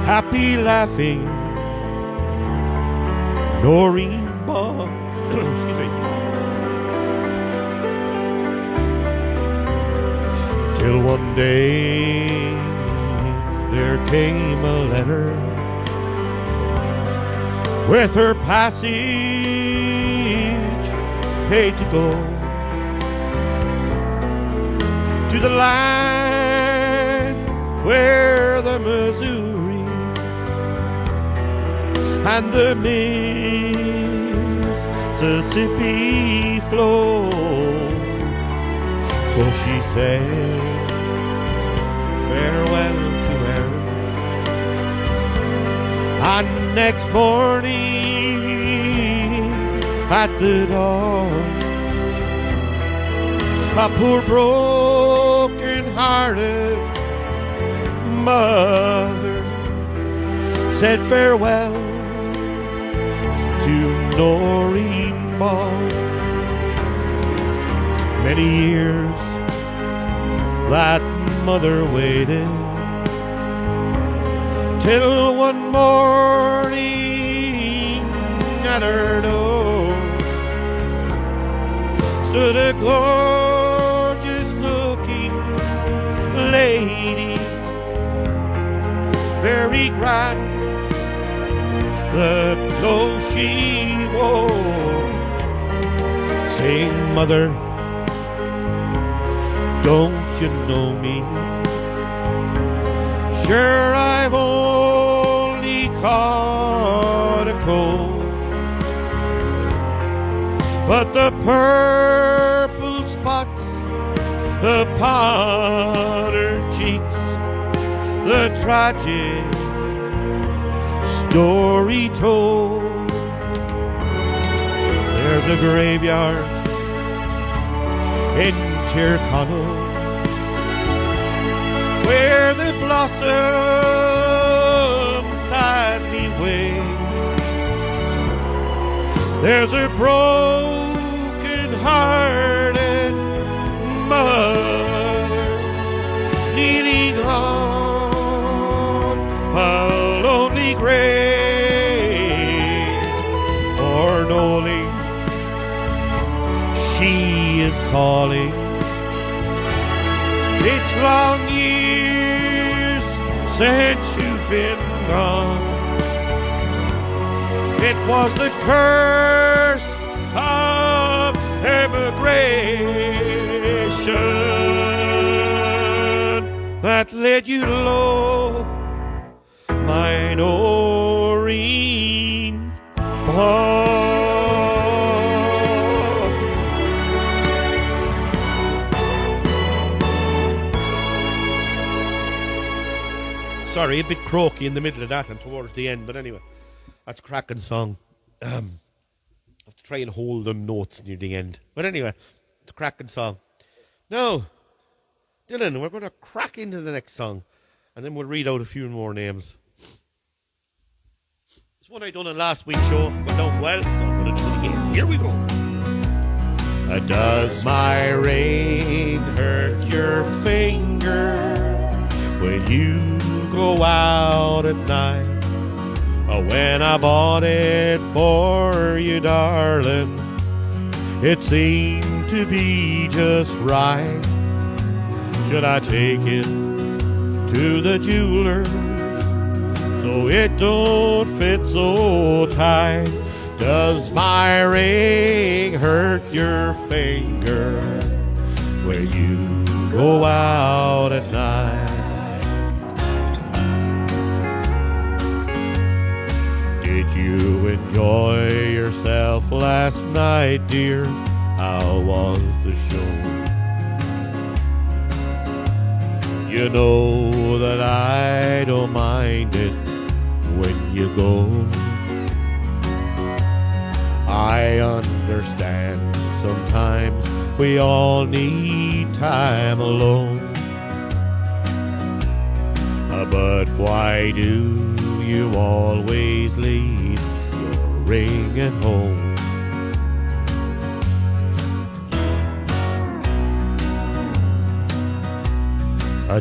Speaker 1: happy laughing Noreen Bawn. Excuse me. Till one day there came a letter with her passage paid to go to the land where the Missouri and the Mississippi flow. So she said farewell to Mary And next morning at the dawn, a poor broken-hearted mother said farewell to Noreen Ball. Many years that mother waited, till one morning at her door stood a gorgeous-looking lady, very grand, the clothes she wore, saying, "Mother, don't you know me? Sure, I've only caught a cold, but the purple spots upon her cheeks, the tragic story told. There's a graveyard in Tirconnell where the blossoms sadly wave. There's a broken-hearted mother kneeling on a lonely grave, for knowing she is calling. It's long years since you've been gone. It was the curse of emigration that led you low, my Noreen Ball. Sorry, a bit croaky in the middle of that and towards the end, but anyway, that's a cracking song. I have to try and hold them notes near the end. But anyway, it's a cracking song. Now, Dylan, we're going to crack into the next song, and then we'll read out a few more names. It's one I done in last week's show, but done well, so I'm going to do it again. Here we go. Does my ring hurt your finger when you go out at night? When I bought it for you, darling, it seemed to be just right. Should I take it to the jeweler so it don't fit so tight? Does my ring hurt your finger when you go out at night? Did you enjoy yourself last night, dear? How was the show? You know that I don't mind it when you go. I understand sometimes we all need time alone. But why do you always leave your ring at home?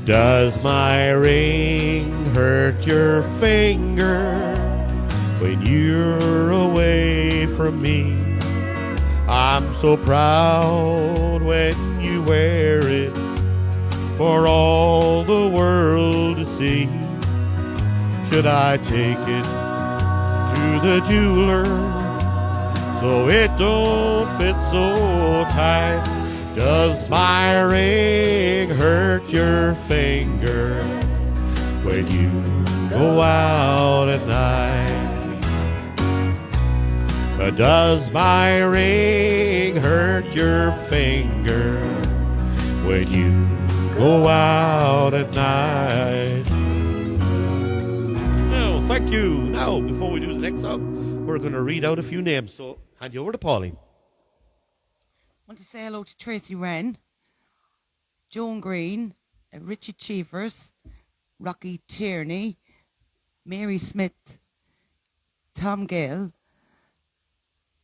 Speaker 1: Does my ring hurt your finger when you're away from me? I'm so proud when you wear it for all the world to see. Should I take it to the jeweler so it don't fit so tight? Does my ring hurt your finger when you go out at night? Does my ring hurt your finger when you go out at night? Well, thank Thank you. Now, before we do the next song, we're going to read out a few names. So, hand you over to Pauline.
Speaker 2: I want to say hello to Tracy Wren, Joan Green, Richard Cheevers, Rocky Tierney, Mary Smith, Tom Gill,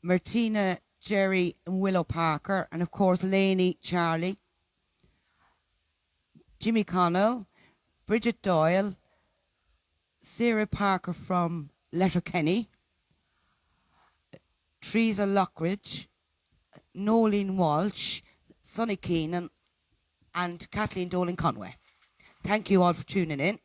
Speaker 2: Martina, Jerry and Willow Parker, and of course Lainey, Charlie, Jimmy Connell, Bridget Doyle, Sarah Parker from Letterkenny, Teresa Lockridge, Nolene Walsh, Sonny Keenan, and Kathleen Dolan Conway. Thank you all for tuning in.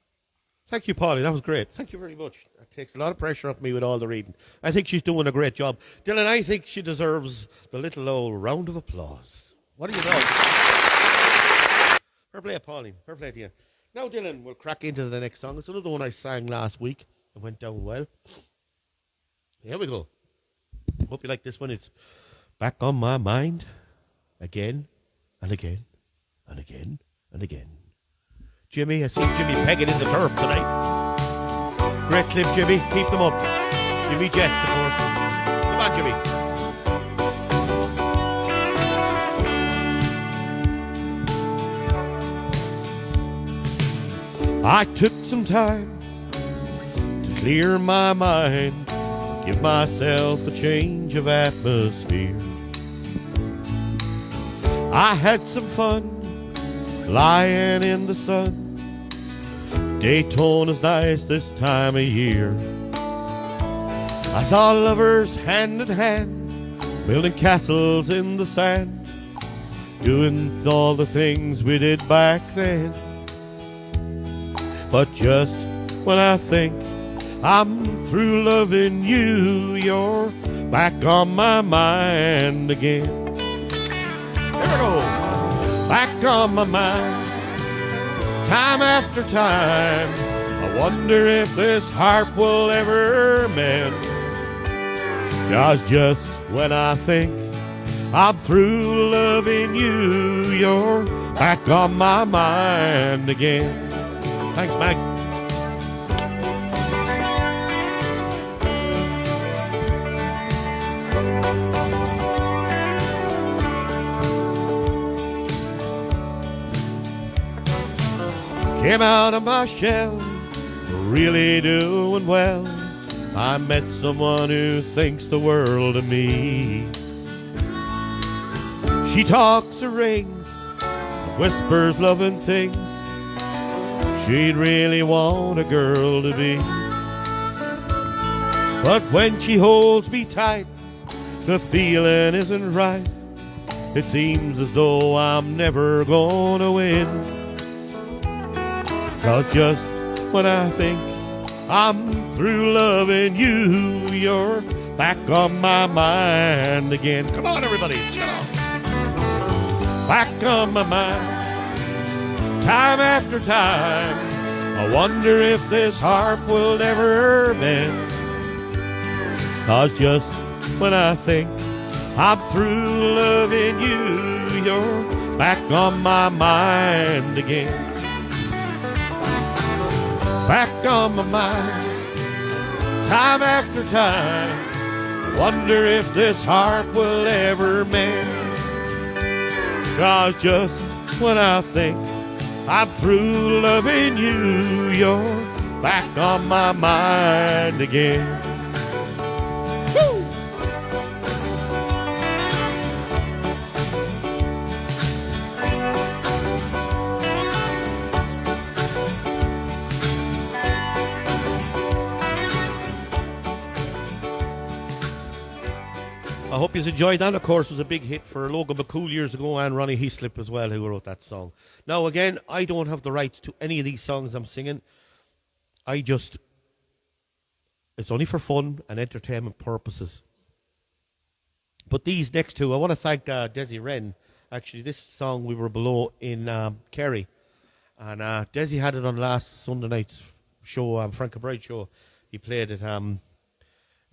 Speaker 1: Thank you, Pauline. That was great. Thank you very much. That takes a lot of pressure off me with all the reading. I think she's doing a great job. Dylan, I think she deserves the little old round of applause. What do you know? Fair play, Pauline. Fair play to you. Now, Dylan, we'll crack into the next song. It's another one I sang last week. It went down well. Here we go. Hope you like this one. It's Back on My Mind. Again and again and again and again. Jimmy, I see Jimmy pegging in the turf tonight. Great clip, Jimmy. Keep them up. Jimmy Jets, of course. Come on, Jimmy. I took some time to clear my mind, give myself a change of atmosphere. I had some fun lying in the sun. Daytona's nice this time of year. I saw lovers hand in hand, building castles in the sand, doing all the things we did back then. But just when I think I'm through loving you, you're back on my mind again. There we go. Back on my mind, time after time. I wonder if this heart will ever mend. 'Cause just when I think I'm through loving you, you're back on my mind again. Thanks, Max. Came out of my shell, really doing well. I met someone who thinks the world of me. She talks her rings, whispers loving things she'd really want a girl to be. But when she holds me tight, the feeling isn't right. It seems as though I'm never gonna win. 'Cause just when I think I'm through loving you, you're back on my mind again. Come on, everybody, sing along. Back on my mind, time after time. I wonder if this heart will ever mend. 'Cause just when I think I'm through loving you, you're back on my mind again. Back on my mind, time after time. Wonder if this heart will ever mend. 'Cause just when I think I'm through loving you, you're back on my mind again. Woo! I hope you enjoyed that. Of course, it was a big hit for Logan McCool years ago and Ronnie Heaslip as well, who wrote that song. Now, again, I don't have the rights to any of these songs I'm singing. It's only for fun and entertainment purposes. But these next two, I want to thank Desi Wren. Actually, this song we were below in Kerry. And Desi had it on last Sunday night's show, Frank O'Brien show. He played it.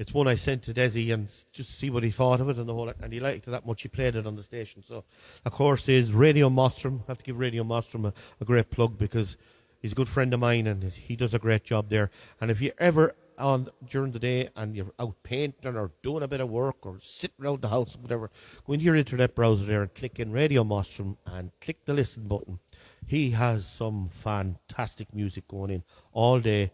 Speaker 1: It's one I sent to Desi and just to see what he thought of it and the whole, and he liked it that much. He played it on the station. So, of course, is Radio Mostrom. I have to give Radio Mostrom a great plug because he's a good friend of mine and he does a great job there. And if you ever on during the day and you're out painting or doing a bit of work or sitting around the house or whatever, go into your internet browser there and click in Radio Mostrom and click the listen button. He has some fantastic music going in all day,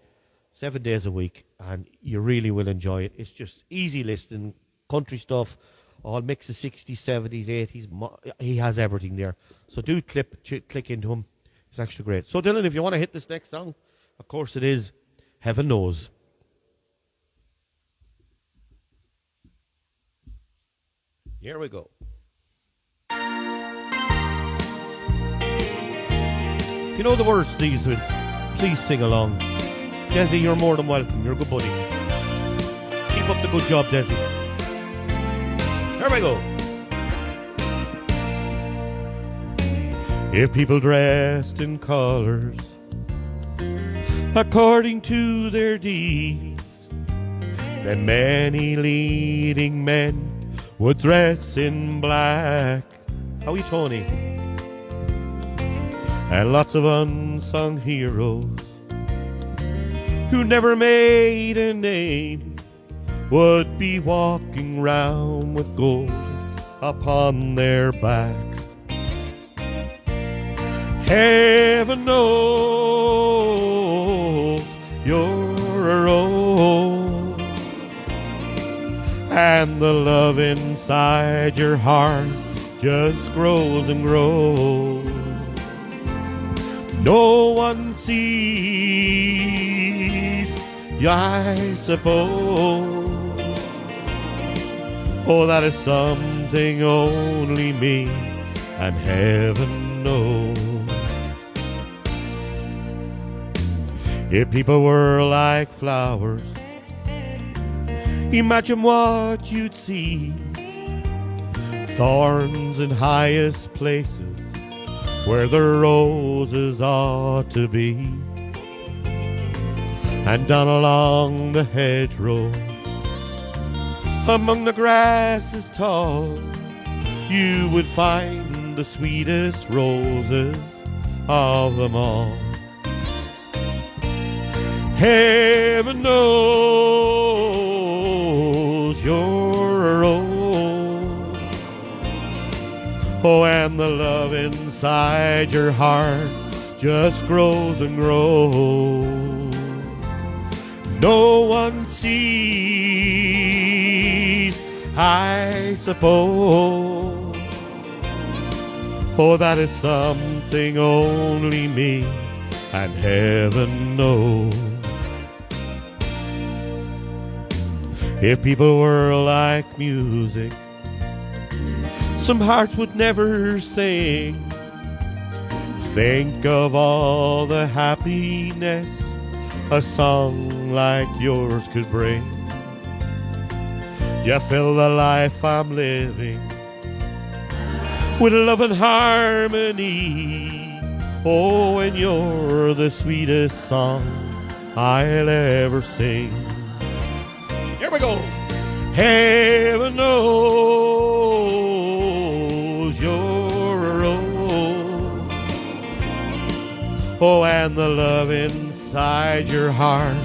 Speaker 1: 7 days a week, and you really will enjoy it. It's just easy listening, country stuff, all mix of 60s, 70s, 80s. He has everything there. So do click into him. It's actually great. So Dylan, if you want to hit this next song, of course it is Heaven Knows. Here we go. If you know the words to these words, please sing along. Desi, you're more than welcome. You're a good buddy. Keep up the good job, Desi. Here we go. If people dressed in colors according to their deeds, then many leading men would dress in black. How are you, Tony? And lots of unsung heroes who never made a name would be walking round with gold upon their backs. Heaven knows you're a rose, and the love inside your heart just grows and grows. No one sees you, I suppose. Oh, that is something only me and heaven knows. If people were like flowers, imagine what you'd see. Thorns in highest places where the roses ought to be, and down along the hedgerows, among the grasses tall, you would find the sweetest roses of them all. Heaven knows you're a rose, oh, and the love inside your heart just grows and grows. No one sees, I suppose. Oh, that is something only me and heaven knows. If people were like music, some hearts would never sing. Think of all the happiness a song like yours could bring. You fill the life I'm living with love and harmony. Oh, and you're the sweetest song I'll ever sing. Here we go. Heaven knows you're a rose, oh, and the love inside your heart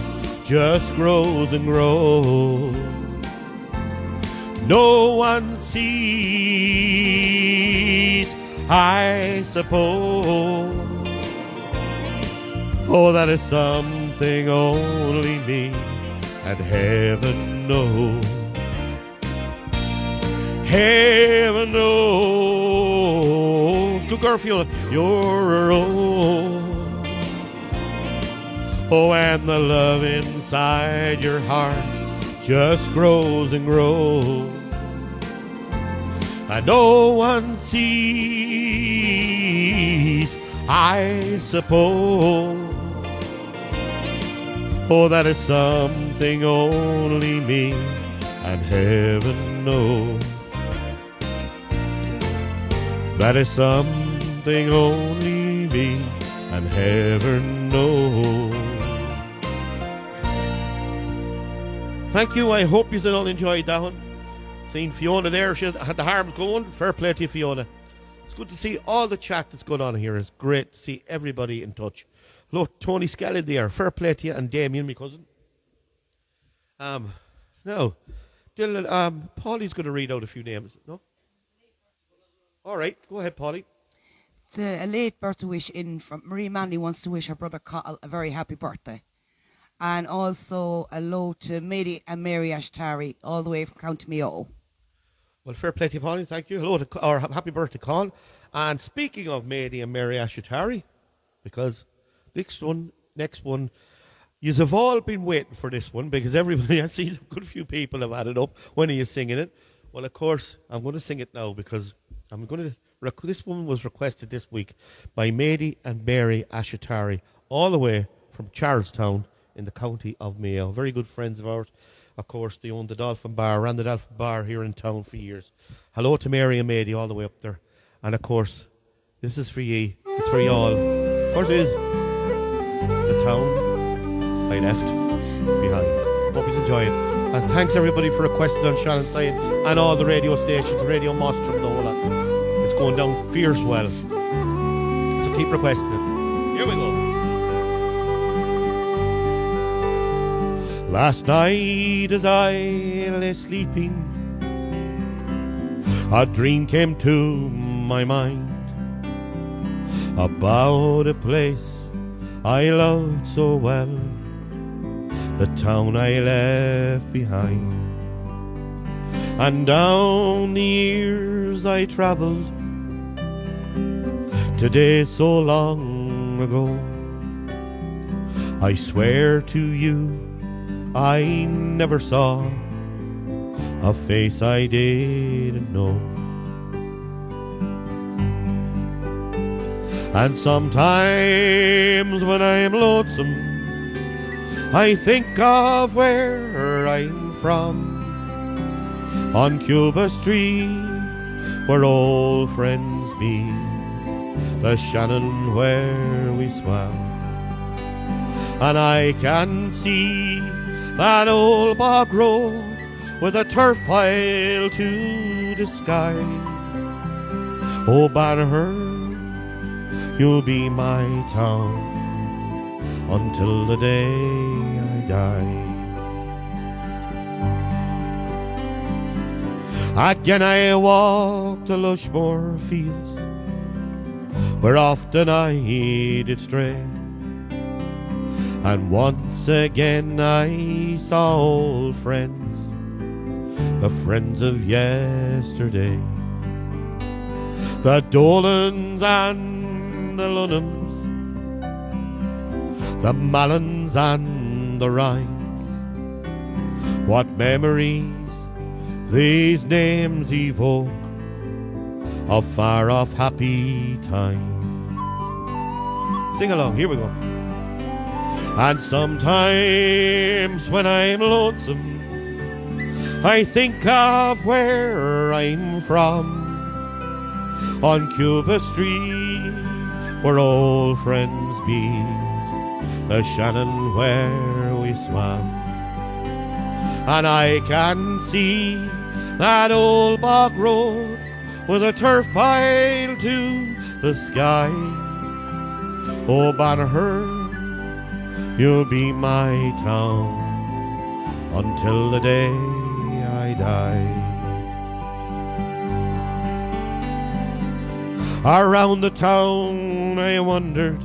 Speaker 1: just grows and grows. No one sees, I suppose. Oh, that is something only me and heaven knows. Heaven knows. Good Garfield, you're a rose. Oh, and the love inside your heart just grows and grows. And no one sees, I suppose. Oh, that is something only me and heaven knows. That is something only me and heaven knows. Thank you. I hope you all enjoyed that one. Seeing Fiona there, she had the arms going. Fair play to you, Fiona. It's good to see all the chat that's going on here. It's great to see everybody in touch. Look, Tony Skelly there. Fair play to you. And Damien, my cousin. No. Dylan, Paulie's going to read out a few names. No? All right. Go ahead, Paulie.
Speaker 2: A late birthday wish in from Marie Manley wants to wish her brother Carl a very happy birthday. And also hello to Mady and Mary Ashtari all the way from County Mayo.
Speaker 1: Well, fair play to you, Paulie. Thank you. Hello to, or happy birthday, Con. And speaking of Mady and Mary Ashtari, because next one, you have all been waiting for this one because everybody, I see a good few people have added up. When are you singing it? Well, of course, I'm going to sing it now because I'm going to. This one was requested this week by Mady and Mary Ashatari, all the way from Charlestown in the county of Mayo. Very good friends of ours. Of course, they own the Dolphin Bar, ran the Dolphin Bar here in town for years. Hello to Mary and Mady all the way up there. And of course, this is for ye. It's for y'all. Of course it is. The town I left behind. Hope you enjoy it. And thanks everybody for requesting on Shannon Side and all the radio stations, Radio Mostrum, the whole lot. It's going down fierce well. So keep requesting it. Here we go. Last night as I lay sleeping, a dream came to my mind about a place I loved so well, the town I left behind. And down the years I travelled, today so long ago, I swear to you I never saw a face I didn't know. And sometimes when I'm lonesome, I think of where I'm from, on Cuba Street where old friends meet, the Shannon where we swam. And I can see that old bog road with a turf pile to the sky. Oh, Banagher, you'll be my town until the day I die. Again I walk the Lushmore fields where often I did stray, and once again I saw old friends, the friends of yesterday. The Dolans and the Lunhams, the Mallons and the Rhines, what memories these names evoke of far-off happy times. Sing along, here we go. And sometimes when I'm lonesome, I think of where I'm from, on Cuba Street where old friends meet, the Shannon where we swam. And I can see that old bog road with a turf pile to the sky. Oh, Banagher, you'll be my town until the day I die. Around the town I wandered,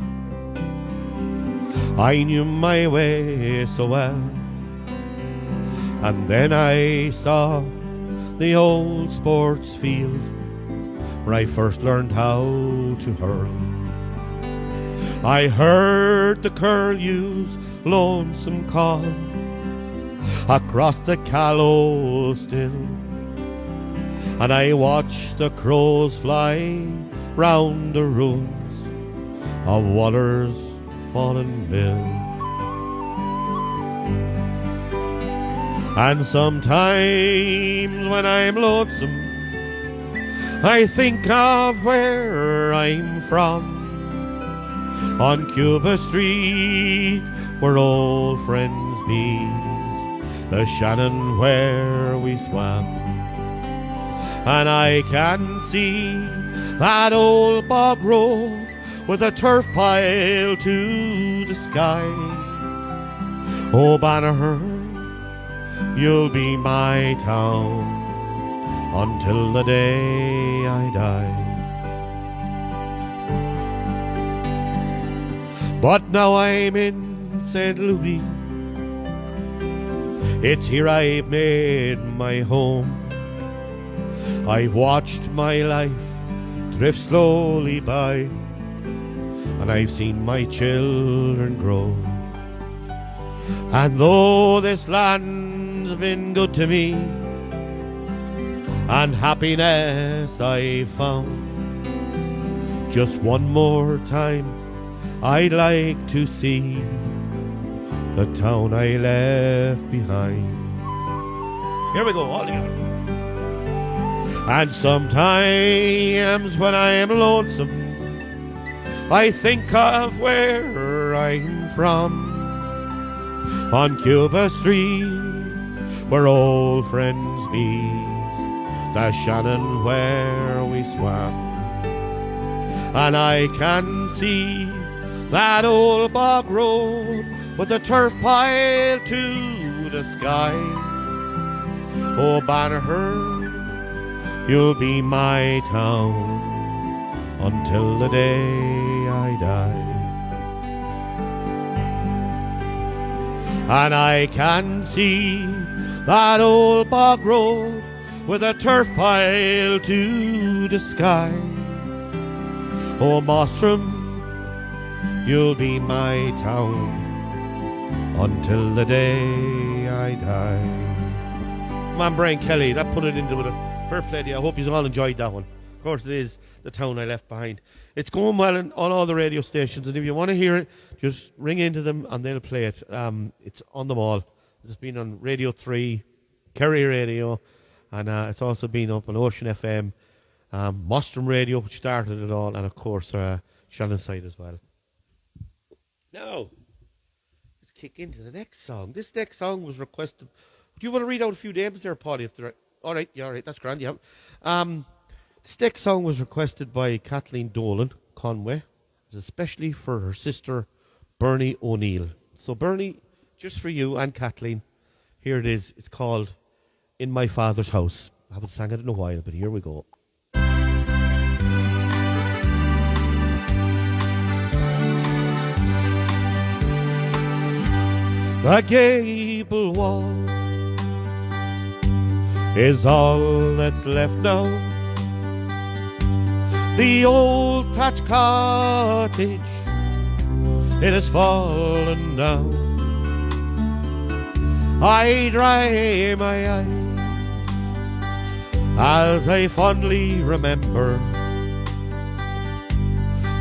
Speaker 1: I knew my way so well, and then I saw the old sports field where I first learned how to hurl. I heard the curlew's lonesome call across the Callow still, and I watched the crows fly round the ruins of Waller's fallen mill. And sometimes when I'm lonesome, I think of where I'm from, on Cuba Street where old friends meet, the Shannon where we swam. And I can see that old bog road with a turf pile to the sky. Oh, Banagher, you'll be my town until the day I die. But now I'm in St. Louis, it's here I've made my home. I've watched my life drift slowly by, and I've seen my children grow. And though this land's been good to me, and happiness I've found, just one more time I'd like to see the town I left behind. Here we go, all together. And sometimes when I am lonesome, I think of where I'm from. On Cuba Street, where old friends meet, the Shannon where we swam. And I can see that old bog road with the turf pile to the sky. Oh, Banagher, you'll be my town until the day I die. And I can see that old bog road with a turf pile to the sky. Oh, Mostrom, you'll be my town until the day I die. Come on, Brian Kelly, that put it into it. Fair play to you. I hope you all enjoyed that one. Of course, it is the town I left behind. It's going well on all the radio stations, and if you want to hear it, just ring into them and they'll play it. It's on them all. It's been on Radio 3, Kerry Radio, and it's also been up on Ocean FM, Mostrom Radio, which started it all, and of course, Shannonside as well. Now, let's kick into the next song. This next song was requested. Do you want to read out a few names there, Paddy? All right, yeah, all right, that's grand, yeah. This next song was requested by Kathleen Dolan Conway, especially for her sister, Bernie O'Neill. So, Bernie, just for you and Kathleen, here it is. It's called In My Father's House. I haven't sang it in a while, but here we go. The gable wall is all that's left now. The old thatched cottage, it has fallen down. I dry my eyes as I fondly remember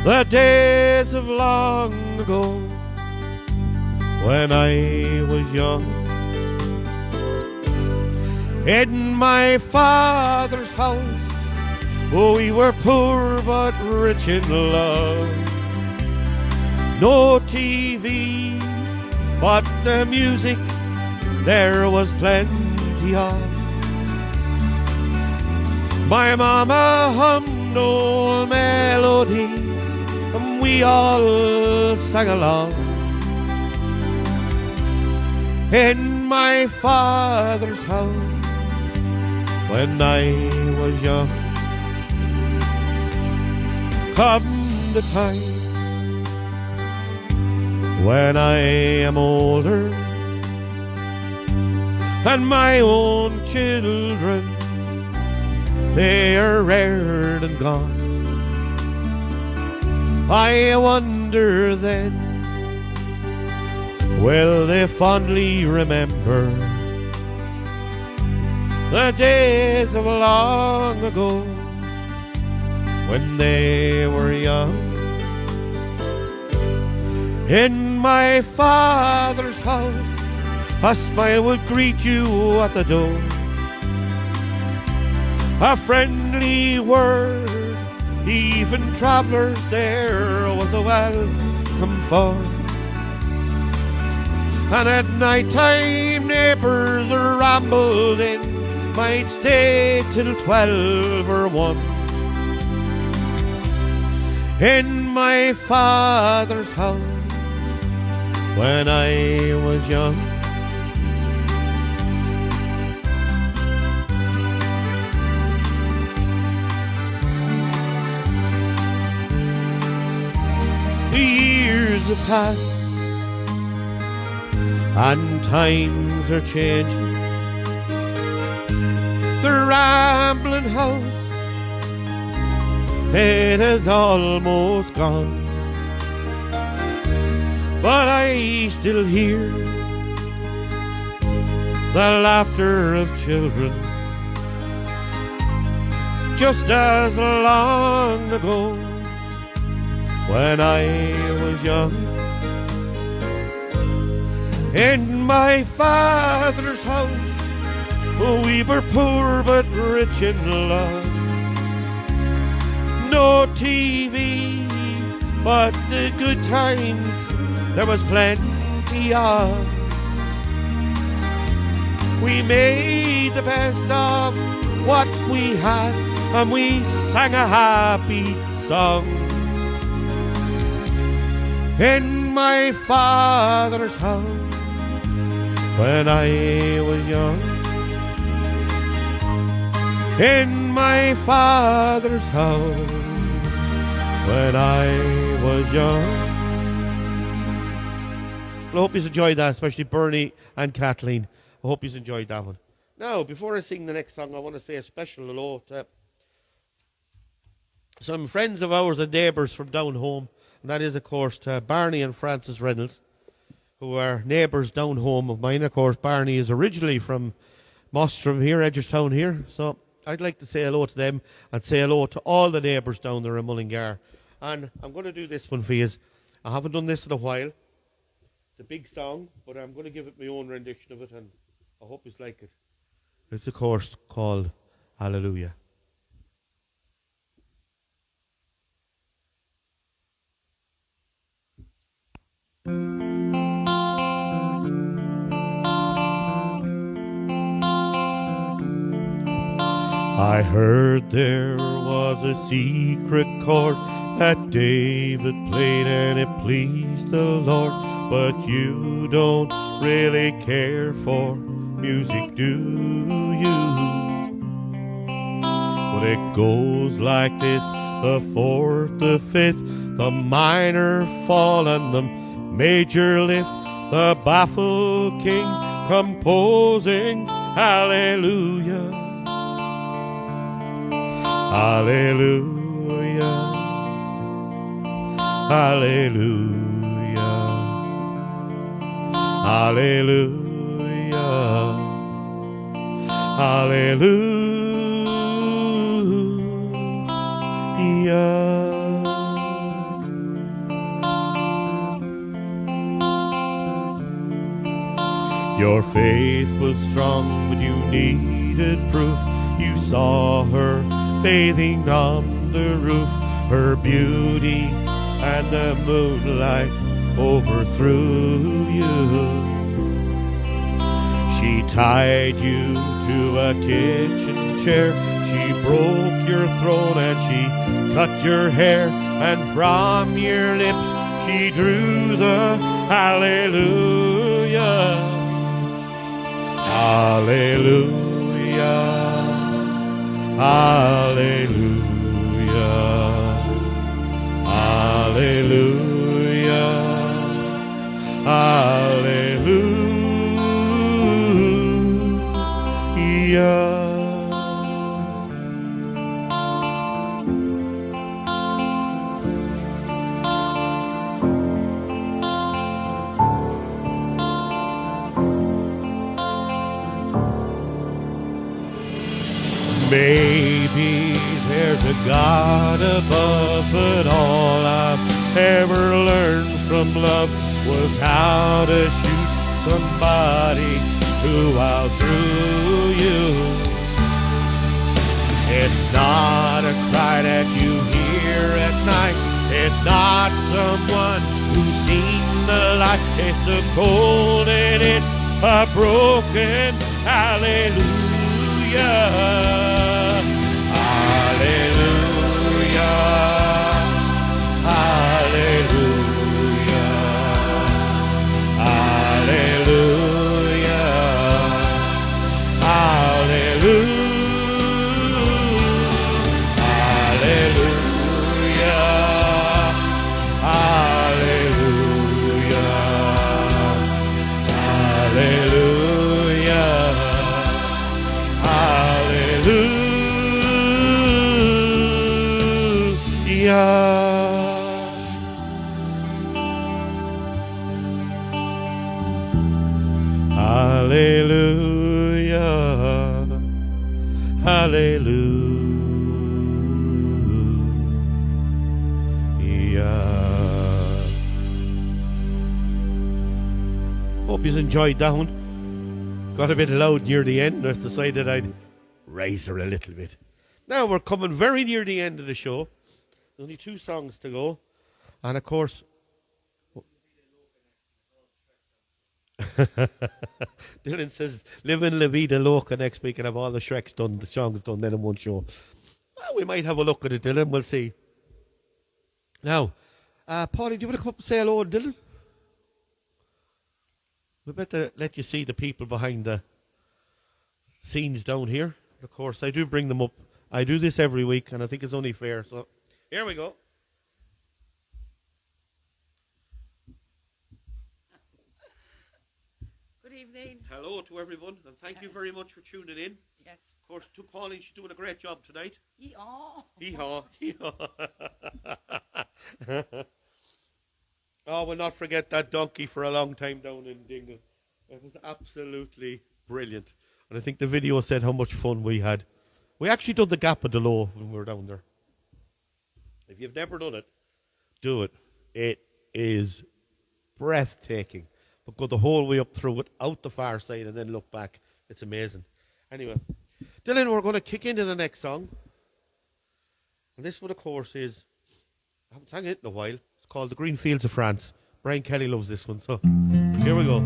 Speaker 1: the days of long ago when I was young. In my father's house, oh, we were poor but rich in love. No TV, but the music there was plenty of. My mama hummed old melodies and we all sang along. In my father's house when I was young. Come the time when I am older and my own children, they are reared and gone. I wonder then, will they fondly remember the days of long ago when they were young? In my father's house, a smile would greet you at the door. A friendly word, even travellers there was a welcome for. And at night time neighbours rambled in, might stay till 12 or 1. In my father's house when I was young. have passed and times are changing. The rambling house, it is almost gone, but I still hear the laughter of children, just as long ago when I was young. In my father's house, we were poor but rich in love. No TV, but the good times there was plenty of. We made the best of what we had, and we sang a happy song. In my father's house, when I was young. In my father's house, when I was young. I hope you enjoyed that, especially Bernie and Kathleen. I hope you enjoyed that one. Now, before I sing the next song, I want to say a special hello to some friends of ours and neighbours from down home. And that is, of course, to Barney and Francis Reynolds, who are neighbours down home of mine. Of course, Barney is originally from Mostrom here, Edgertown here. So I'd like to say hello to them and say hello to all the neighbours down there in Mullingar. And I'm going to do this one for you. I haven't done this in a while. It's a big song, but I'm going to give it my own rendition of it, and I hope you like it. It's, of course, called Hallelujah. I heard there was a secret chord that David played and it pleased the Lord, but you don't really care for music, do you? But it goes like this: the fourth, the fifth, the minor fall and the major lift, the baffled king composing hallelujah. Hallelujah, hallelujah, hallelujah, hallelujah. Your faith was strong, but you needed proof. You saw her bathing on the roof, her beauty and the moonlight overthrew you. She tied you to a kitchen chair, she broke your throne and she cut your hair, and from your lips she drew the hallelujah. Hallelujah, hallelujah, hallelujah, hallelujah. Maybe there's a God above, but all I've ever learned from love was how to shoot somebody who outdrew you. It's not a cry that you hear at night, it's not someone who's seen the light, it's a cold and it's a broken hallelujah. Hallelujah, hallelujah, hallelujah, hallelujah, hallelujah, hallelujah. Hallelujah. Hope you enjoyed that one. Got a bit loud near the end. I decided I'd raise her a little bit. Now we're coming very near the end of the show. There's only 2 songs to go. And of course... Dylan says, live in La Vida Loca next week and have all the Shreks done, the songs done then in one show. Well, we might have a look at it, Dylan. We'll see. Now, Paddy, do you want to come up and say hello, Dylan? We better let you see the people behind the scenes down here. Of course, I do bring them up. I do this every week, and I think it's only fair. So, here we go.
Speaker 2: Good evening.
Speaker 1: Hello to everyone, and thank you very much for tuning in.
Speaker 2: Yes.
Speaker 1: Of course, to Pauline, she's doing a great job tonight.
Speaker 2: Yee-haw.
Speaker 1: Hee-haw, hee-haw. Oh, we'll not forget that donkey for a long time down in Dingle. It was absolutely brilliant. And I think the video said how much fun we had. We actually did the Gap of the Low when we were down there. If you've never done it, do it. It is breathtaking. But go the whole way up through it, out the far side, and then look back. It's amazing. Anyway, Dylan, we're going to kick into the next song. And this one, of course, is... I haven't sang it in a while. It's called The Green Fields of France. Brian Kelly loves this one, so here we go.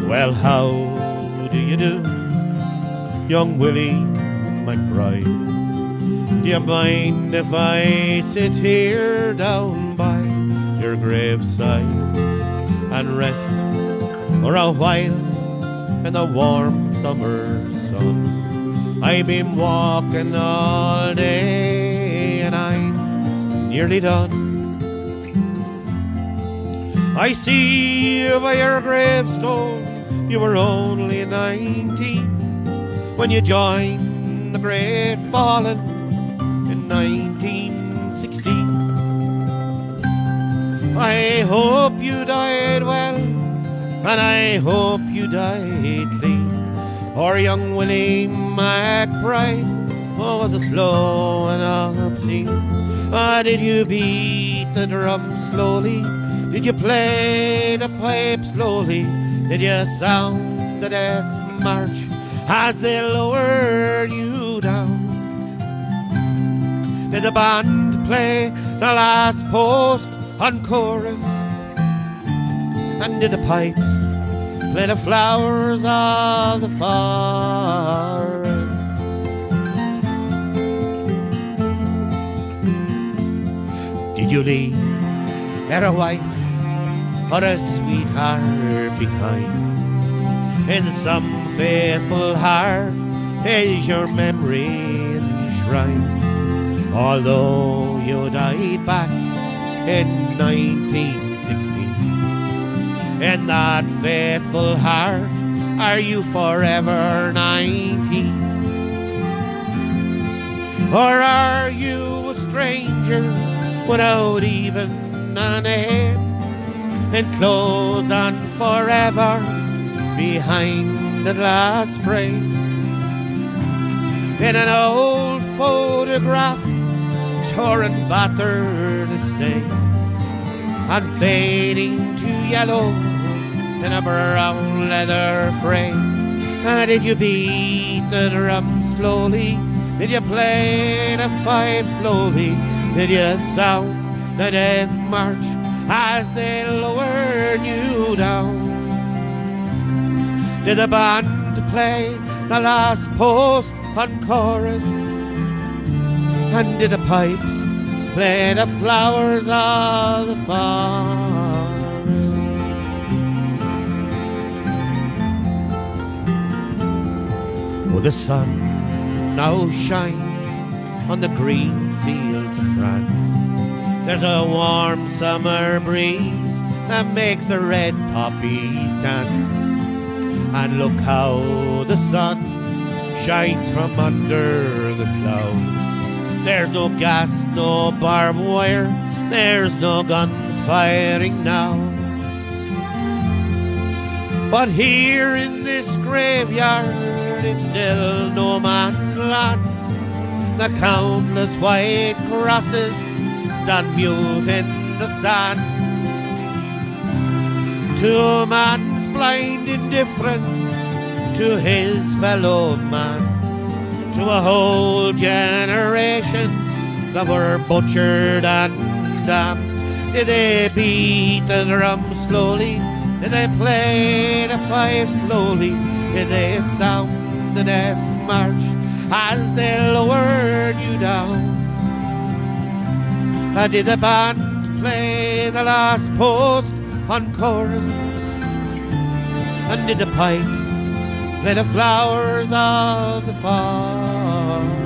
Speaker 1: Well, how do you do, young Willie McBride? Do you mind if I sit here down by your graveside and rest for a while in the warm summer sun? I've been walking all day and I'm nearly done. I see by your gravestone you were only 19 when you joined the great fallen in 1916. I hope you died well, and I hope you died clean. Or young Willie McBride, oh, was it slow and obscene? Or did you beat the drum slowly? Did you play the pipe slowly? Did you sound the death march as they lowered you down? Did the band play the last post on chorus? And did the pipes play the flowers of the forest? Did you leave there a wife or a sweetheart behind? In some faithful heart is your memory enshrined. Although you died back in 1916, in that faithful heart are you forever 19? Or are you a stranger without even a name, enclosed and forever behind the glass frame? In an old photograph, torn and battered and stained, and fading to yellow in a brown leather frame. And did you beat the drum slowly? Did you play the fife slowly? Did you sound the death march as they lowered you down? Did the band play the last post on chorus? And did the pipes play the flowers of the forest? Oh, the sun now shines on the green fields of France. There's a warm summer breeze that makes the red poppies dance. And look how the sun shines from under the clouds. There's no gas, no barbed wire, there's no guns firing now. But here in this graveyard it's still no man's land. The countless white crosses stand mute in the sand. To a man's blind indifference to his fellow man, to a whole generation that were butchered and damned. Did they beat the drum slowly? Did they play the fife slowly? Did they sound the death march as they lowered you down? Did the band play the last post on chorus? And did the pipes play the flowers of the forest?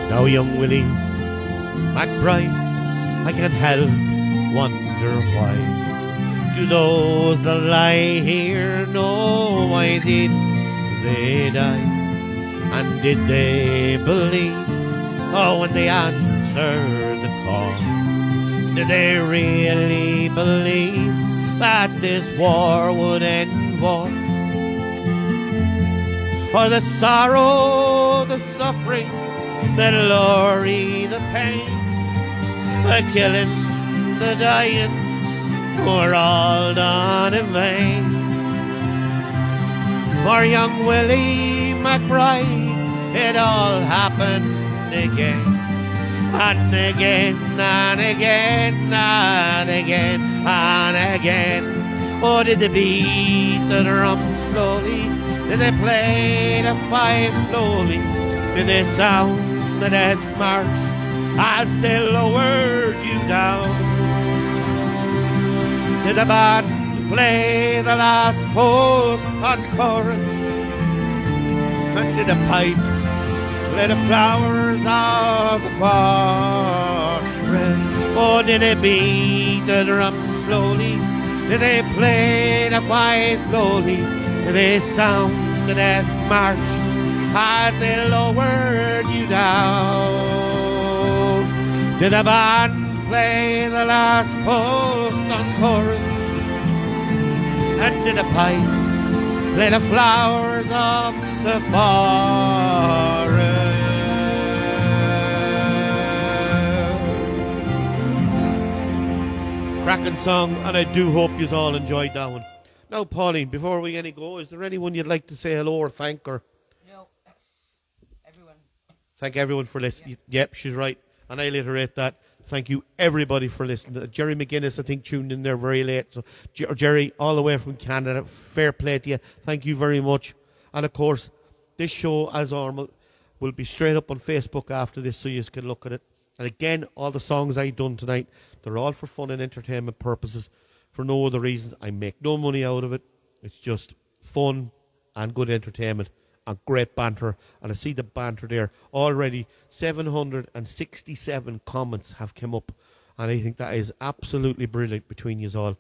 Speaker 1: Now young Willie McBride, I can't help wonder why do those that lie here know why did they die? And did they believe, oh, when they answered the call, did they really believe that this war would end war? Or the sorrow, the suffering, the glory, the pain, the killing, the dying, were all done in vain? For young Willie McBride, it all happened again, and again, and again, and again, and again. Oh, did they beat the drum slowly? Did they play the fife slowly? Did they sound the death march as they lowered you down? Did the band play the last post on chorus? And did the pipes play the flowers of the forest? Oh, did they beat the drum slowly? Did they play the fife slowly? Did they sound the death march as they lowered you down? Did the band play the last post on chorus? And did the pipes play the flowers of the forest? Cracking song, and I do hope you all enjoyed that one. Now, Pauline, before we any go, is there anyone you'd like to say hello or thank? Or
Speaker 2: No, that's everyone.
Speaker 1: Thank everyone for listening. Yep, she's right, and I'll iterate that. Thank you, everybody, for listening. Jerry McGuinness, I think, tuned in there very late. So, Jerry, all the way from Canada, fair play to you. Thank you very much. And, of course, this show, as normal, will be straight up on Facebook after this, so you can look at it. And, again, all the songs I've done tonight, they're all for fun and entertainment purposes, for no other reasons. I make no money out of it. It's just fun and good entertainment and great banter. And I see the banter there. Already 767 comments have come up, and I think that is absolutely brilliant between you all.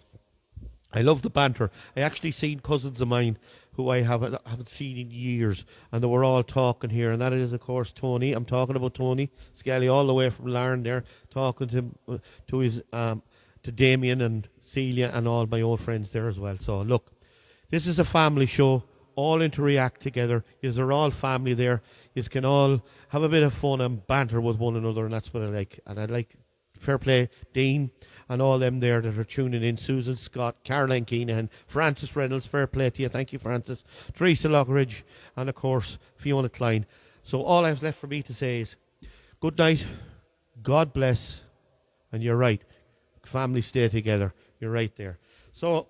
Speaker 1: I love the banter. I actually seen cousins of mine who I haven't seen in years, and they were all talking here, and that is, of course, Tony. I'm talking about Tony Skelly, all the way from Larne there, talking to his to Damien and Celia and all my old friends there as well. So look, this is a family show, all interact together. You're all family there. You can all have a bit of fun and banter with one another, and that's what I like. And I like, fair play, Dean and all them there that are tuning in. Susan Scott, Caroline Keenan, Francis Reynolds, fair play to you. Thank you, Francis. Teresa Lockridge, and of course, Fiona Klein. So all I've left for me to say is good night, God bless, and you're right. Family stay together. You're right there. So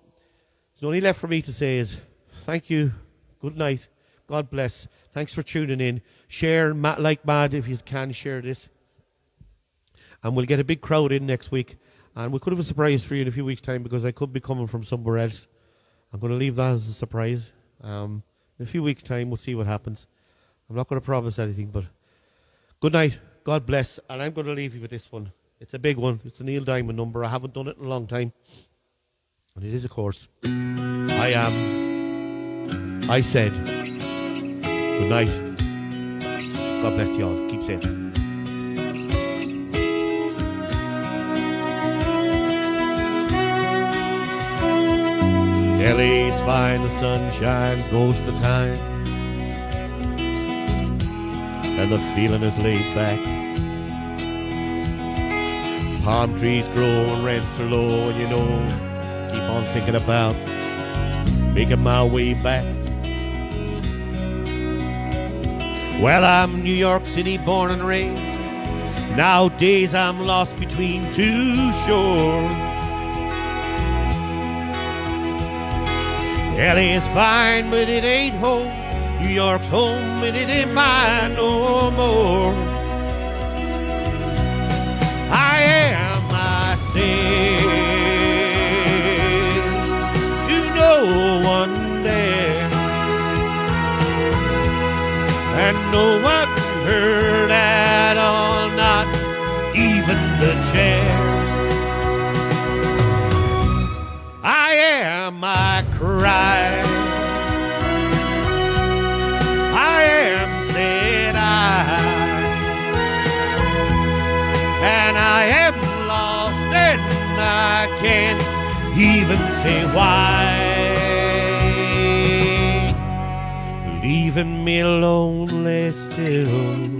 Speaker 1: the only left for me to say is thank you, good night, God bless. Thanks for tuning in. Share like mad if you can share this. And we'll get a big crowd in next week. And we could have a surprise for you in a few weeks' time, because I could be coming from somewhere else. I'm going to leave that as a surprise. In a few weeks' time, we'll see what happens. I'm not going to promise anything, but good night, God bless. And I'm going to leave you with this one. It's a big one. It's a Neil Diamond number. I haven't done it in a long time. And it is, of course, I Am. I Said. Good night. God bless you all. Keep safe. LA's fine, the sun shines most of the time, and the feeling is laid back. Palm trees grow and rents are low, and you know, keep on thinking about making my way back. Well, I'm New York City born and raised. Nowadays I'm lost between two shores. LA is fine, but it ain't home. New York's home, and it ain't mine no more. I am myself to no one there, and no one heard at all, not even the chair. I am my cry. I am said I, and I am lost, and I can't even say why. Leaving me lonely still.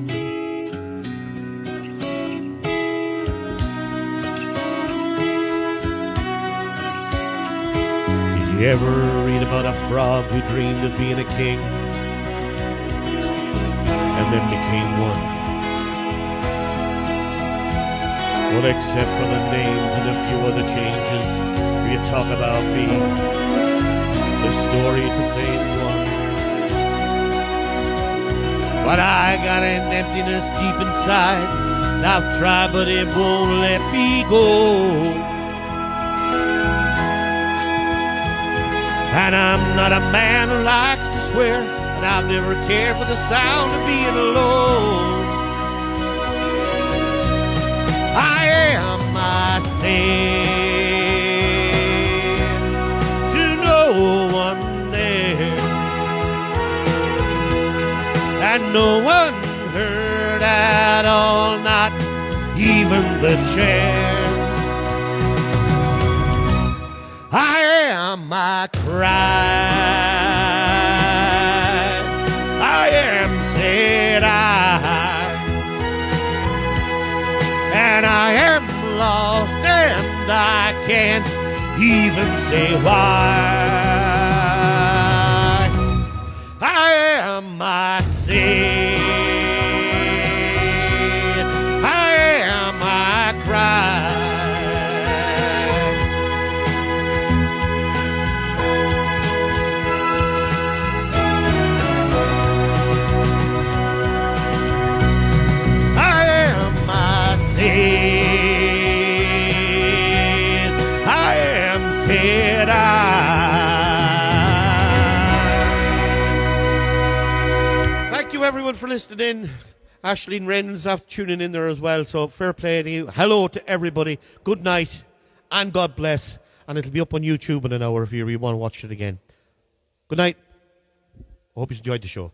Speaker 1: You ever read about a frog who dreamed of being a king and then became one? Well, except for the names and a few other changes, if you talk about me, the story's the same one. But I got an emptiness deep inside, and I've tried but it won't let me go. And I'm not a man who likes to swear, and I've never cared for the sound of being alone. I am myself to no one there, and no one heard at all, not even the chair. I am my cry. I am said I, and I am lost, and I can't even say why. I am myself. I am my cry. I am said I. Thank you everyone for listening in. Ashleen Wren's after tuning in there as well, so fair play to you. Hello to everybody. Good night and God bless. And it'll be up on YouTube in an hour if you want to watch it again. Good night. I hope you enjoyed the show.